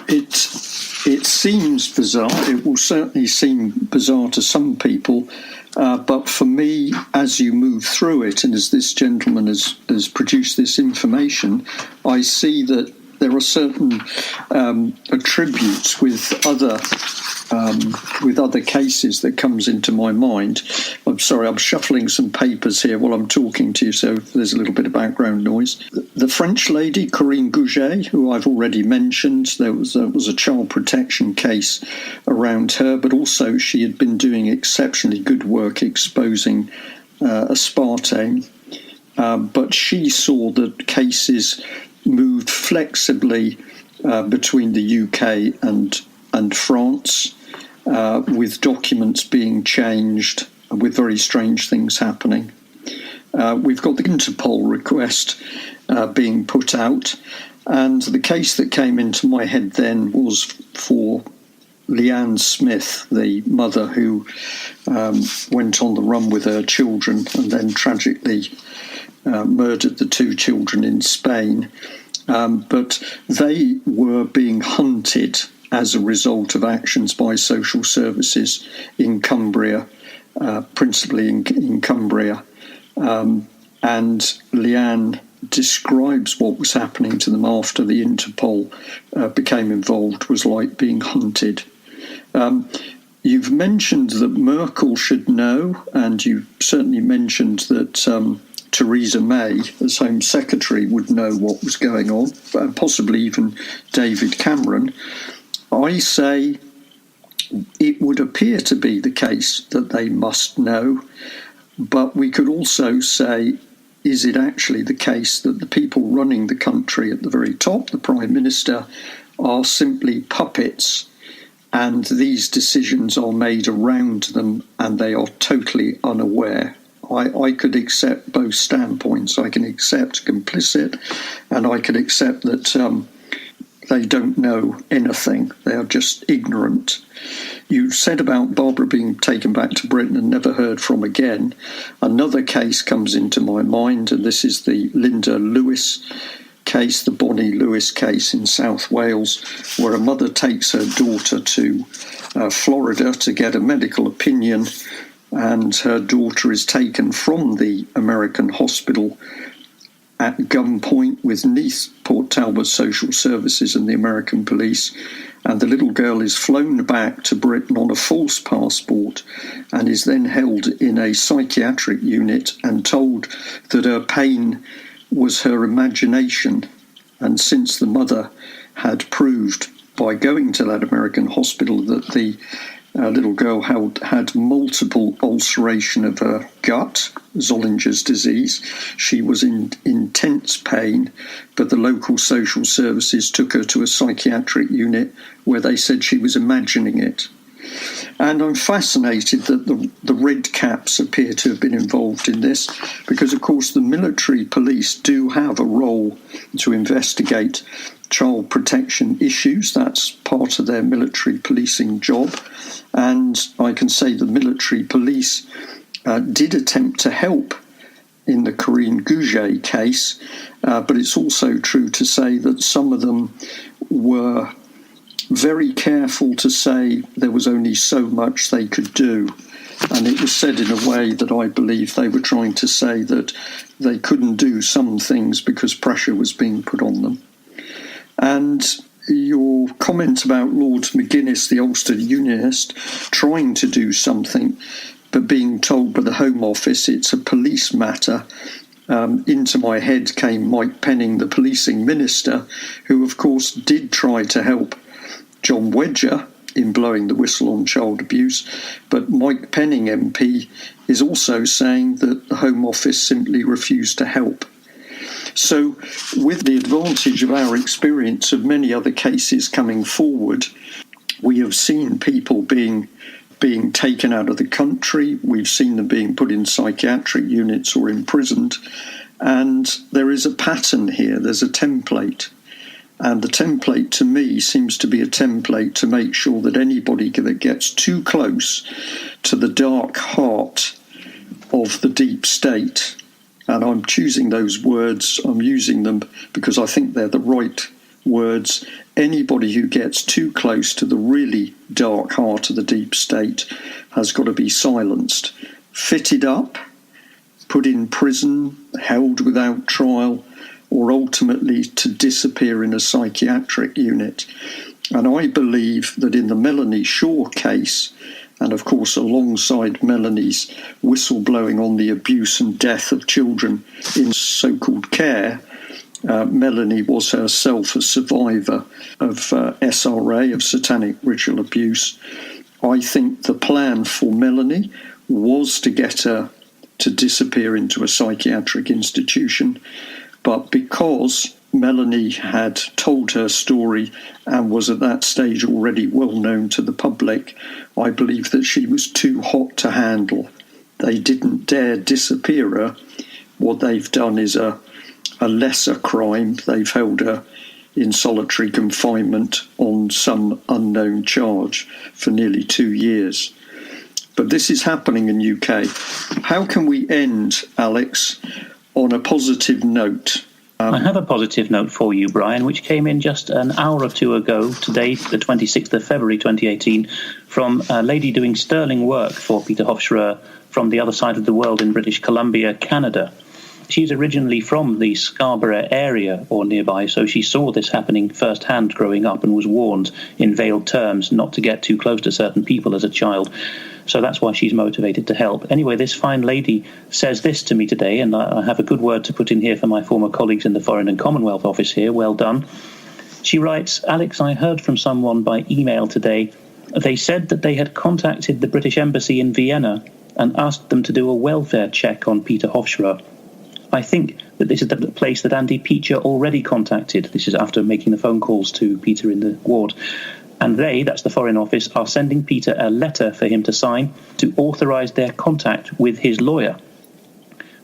It seems bizarre. It will certainly seem bizarre to some people. But for me, as you move through it, and as this gentleman has produced this information, I see that there are certain attributes with other cases that comes into my mind. I'm sorry, I'm shuffling some papers here while I'm talking to you, so there's a little bit of background noise. The French lady, Corinne Gouget, who I've already mentioned, there was a child protection case around her, but also she had been doing exceptionally good work exposing aspartame. But she saw that cases moved flexibly between the UK and France, with documents being changed, with very strange things happening. We've got the Interpol request being put out, and the case that came into my head then was for Leanne Smith, the mother who went on the run with her children and then tragically murdered the 2 children in Spain. But they were being hunted as a result of actions by social services in Cumbria, principally in Cumbria. And Leanne describes what was happening to them after the Interpol became involved was like being hunted. You've mentioned that Merkel should know, and you certainly mentioned that Theresa May, as Home Secretary, would know what was going on, possibly even David Cameron. I say it would appear to be the case that they must know, but we could also say, is it actually the case that the people running the country at the very top, the Prime Minister, are simply puppets, and these decisions are made around them and they are totally unaware? I could accept both standpoints. I can accept complicit, and I can accept that they don't know anything. They are just ignorant. You said about Barbara being taken back to Britain and never heard from again. Another case comes into my mind, and this is the Linda Lewis case, the Bonnie Lewis case in South Wales, where a mother takes her daughter to Florida to get a medical opinion, and her daughter is taken from the American hospital at gunpoint with Neath Port Talbot Social Services and the American police, and the little girl is flown back to Britain on a false passport and is then held in a psychiatric unit and told that her pain was her imagination. And since the mother had proved by going to that American hospital that the little girl had multiple ulceration of her gut, Zollinger's disease, she was in intense pain, but the local social services took her to a psychiatric unit where they said she was imagining it. And I'm fascinated that the Red Caps appear to have been involved in this, because, of course, the military police do have a role to investigate child protection issues. That's part of their military policing job. And I can say the military police did attempt to help in the Corinne Gouget case, but it's also true to say that some of them were very careful to say there was only so much they could do. And it was said in a way that I believe they were trying to say that they couldn't do some things because pressure was being put on them. And your comment about Lord McGuinness, the Ulster Unionist, trying to do something, but being told by the Home Office it's a police matter. Into my head came Mike Penning, the policing minister, who, of course, did try to help John Wedger in blowing the whistle on child abuse. But Mike Penning MP is also saying that the Home Office simply refused to help. So, with the advantage of our experience of many other cases coming forward, we have seen people being taken out of the country, we've seen them being put in psychiatric units or imprisoned, and there is a pattern here, there's a template. And the template to me seems to be a template to make sure that anybody that gets too close to the dark heart of the deep state, and I'm choosing those words, I'm using them because I think they're the right words, anybody who gets too close to the really dark heart of the deep state has got to be silenced, fitted up, put in prison, held without trial, or ultimately to disappear in a psychiatric unit. And I believe that in the Melanie Shaw case, and of course alongside Melanie's whistleblowing on the abuse and death of children in so-called care, Melanie was herself a survivor of SRA, of satanic ritual abuse. I think the plan for Melanie was to get her to disappear into a psychiatric institution, but because Melanie had told her story and was at that stage already well known to the public, I believe that she was too hot to handle. They didn't dare disappear her. What they've done is a lesser crime. They've held her in solitary confinement on some unknown charge for nearly 2 years. But this is happening in UK. How can we end, Alex, on a positive note? I have a positive note for you, Brian, which came in just an hour or two ago, today, the 26th of February 2018, from a lady doing sterling work for Peter Hofschroer from the other side of the world in British Columbia, Canada. She's originally from the Scarborough area or nearby, so she saw this happening firsthand growing up and was warned in veiled terms not to get too close to certain people as a child. So that's why she's motivated to help. Anyway, this fine lady says this to me today, and I have a good word to put in here for my former colleagues in the Foreign and Commonwealth Office here. Well done. She writes, Alex, I heard from someone by email today. They said that they had contacted the British Embassy in Vienna and asked them to do a welfare check on Peter Hofschroer. I think that this is the place that Andy Peacher already contacted. This is after making the phone calls to Peter in the ward. And they, that's the Foreign Office, are sending Peter a letter for him to sign to authorise their contact with his lawyer.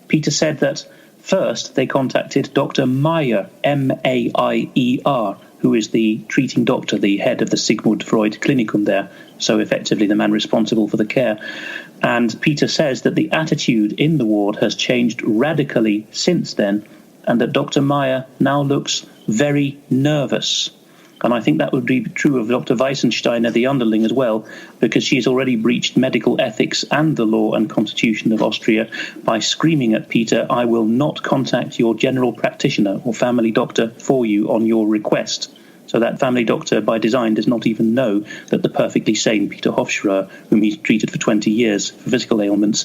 Peter said that first they contacted Dr. Meyer, M-A-I-E-R, who is the treating doctor, the head of the Sigmund Freud Klinikum there, so effectively the man responsible for the care. And Peter says that the attitude in the ward has changed radically since then, and that Dr. Meyer now looks very nervous. And I think that would be true of Dr. Weissensteiner, the underling, as well, because she has already breached medical ethics and the law and constitution of Austria by screaming at Peter, "I will not contact your general practitioner or family doctor for you on your request." So that family doctor, by design, does not even know that the perfectly sane Peter Hofschroer, whom he's treated for 20 years for physical ailments,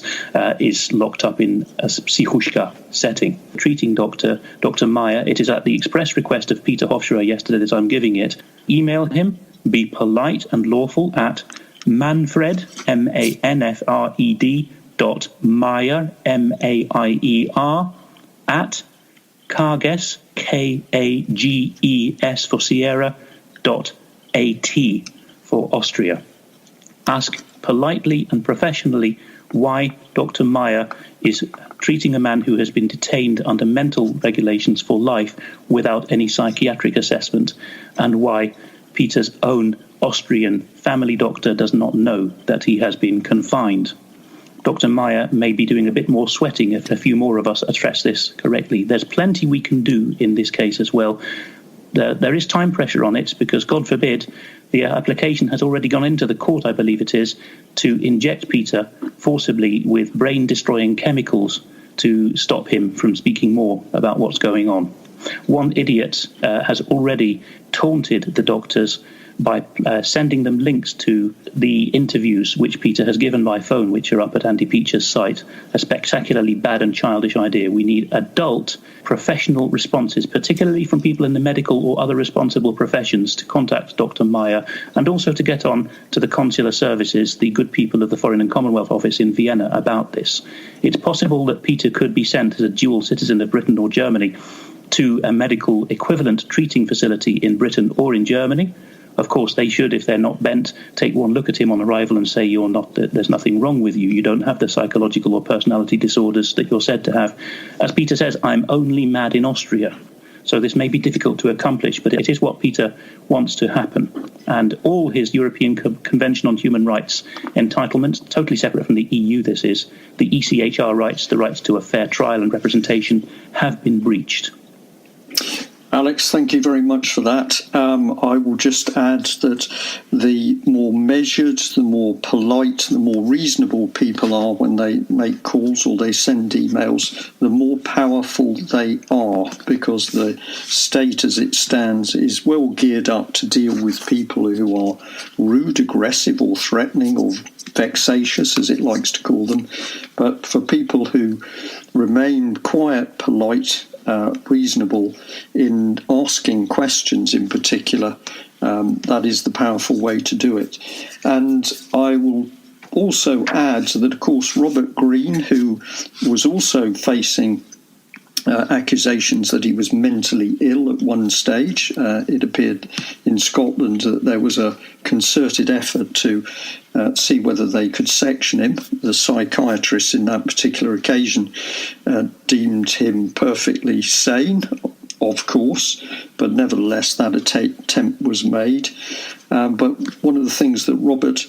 is locked up in a psychushka setting. Treating doctor, Dr. Meyer, it is at the express request of Peter Hofschroer yesterday that I'm giving it. Email him, be polite and lawful, at Manfred, MANFRED, Meyer, MAIER, at Kages, KAGES for Sierra, .AT for Austria. Ask politely and professionally why Dr. Meyer is treating a man who has been detained under mental regulations for life without any psychiatric assessment, and why Peter's own Austrian family doctor does not know that he has been confined. Dr. Meyer may be doing a bit more sweating if a few more of us address this correctly. There's plenty we can do in this case as well. There is time pressure on it because, God forbid, the application has already gone into the court, I believe it is, to inject Peter forcibly with brain-destroying chemicals to stop him from speaking more about what's going on. One idiot has already taunted the doctors by sending them links to the interviews which Peter has given by phone, which are up at Andy Peach's site. A spectacularly bad and childish idea. We need adult, professional responses, particularly from people in the medical or other responsible professions, to contact Dr. Meyer, and also to get on to the consular services, the good people of the Foreign and Commonwealth Office in Vienna, about this. It's possible that Peter could be sent as a dual citizen of Britain or Germany to a medical equivalent treating facility in Britain or in Germany. Of course, they should, if they're not bent, take one look at him on arrival and say, "You're not. There's nothing wrong with you. You don't have the psychological or personality disorders that you're said to have." As Peter says, "I'm only mad in Austria." So this may be difficult to accomplish, but it is what Peter wants to happen. And all his European Convention on Human Rights entitlements, totally separate from the EU this is, the ECHR rights, the rights to a fair trial and representation, have been breached. Alex, thank you very much for that. I will just add that the more measured, the more polite, the more reasonable people are when they make calls or they send emails, the more powerful they are, because the state as it stands is well geared up to deal with people who are rude, aggressive or threatening or vexatious, as it likes to call them. But for people who remain quiet, polite, reasonable in asking questions in particular, that is the powerful way to do it. And I will also add that, of course, Robert Greene, who was also facing accusations that he was mentally ill at one stage. It appeared in Scotland that there was a concerted effort to see whether they could section him. The psychiatrists in that particular occasion deemed him perfectly sane, of course, but nevertheless that attempt was made. But one of the things that Robert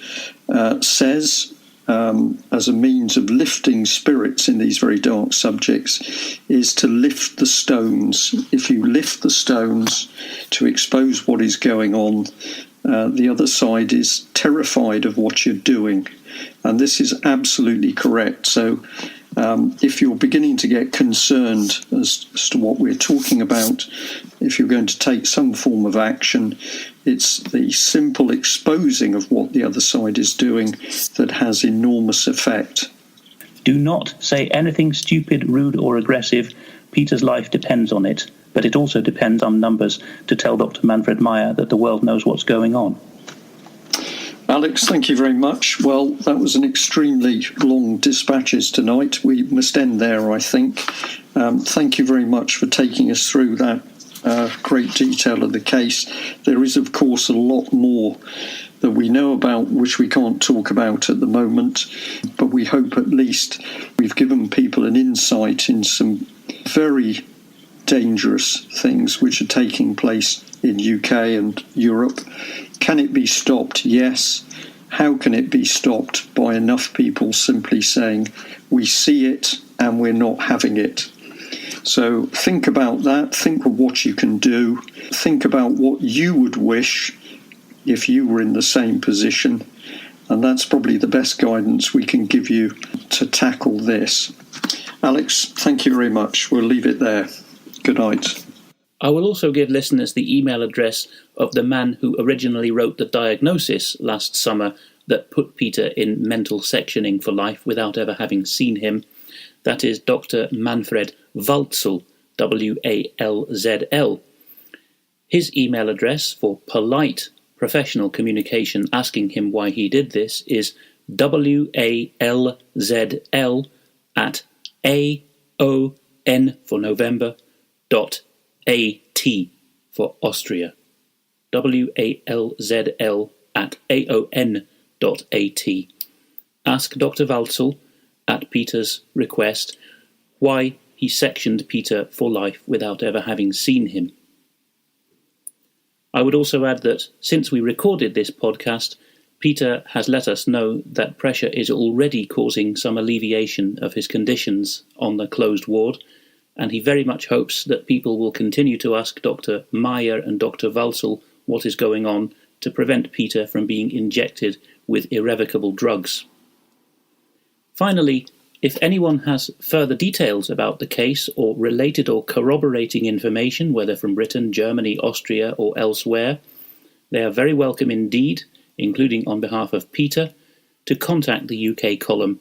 says as a means of lifting spirits in these very dark subjects is to lift the stones. If you lift the stones to expose what is going on, the other side is terrified of what you're doing. And this is absolutely correct. So if you're beginning to get concerned as to what we're talking about, if you're going to take some form of action, it's the simple exposing of what the other side is doing that has enormous effect. Do not say anything stupid, rude or aggressive. Peter's life depends on it, but it also depends on numbers to tell Dr. Manfred Meyer that the world knows what's going on. Alex, thank you very much. Well, that was an extremely long dispatches tonight. We must end there, I think. Thank you very much for taking us through that great detail of the case. There is, of course, a lot more that we know about which we can't talk about at the moment, but we hope at least we've given people an insight in some very dangerous things which are taking place in UK and Europe. Can it be stopped? Yes. How can it be stopped? By enough people simply saying, we see it and we're not having it. So think about that. Think of what you can do. Think about what you would wish if you were in the same position. And that's probably the best guidance we can give you to tackle this. Alex, thank you very much. We'll leave it there. Good night. I will also give listeners the email address of the man who originally wrote the diagnosis last summer that put Peter in mental sectioning for life without ever having seen him. That is Dr. Manfred Walzl, Walzl. His email address for polite professional communication asking him why he did this is walzl@aon for November .at for Austria. walzl@aon.at. Ask Dr. Walzl, at Peter's request, why he sectioned Peter for life without ever having seen him. I would also add that since we recorded this podcast, Peter has let us know that pressure is already causing some alleviation of his conditions on the closed ward, and he very much hopes that people will continue to ask Dr. Meyer and Dr. Walzl what is going on to prevent Peter from being injected with irrevocable drugs. Finally, if anyone has further details about the case or related or corroborating information, whether from Britain, Germany, Austria or elsewhere, they are very welcome indeed, including on behalf of Peter, to contact the UK column.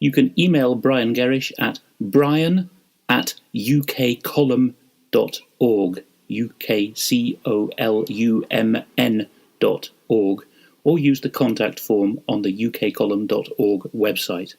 You can email Brian Gerrish at brian@ukcolumn.org, ukcolumn.org, or use the contact form on the ukcolumn.org website.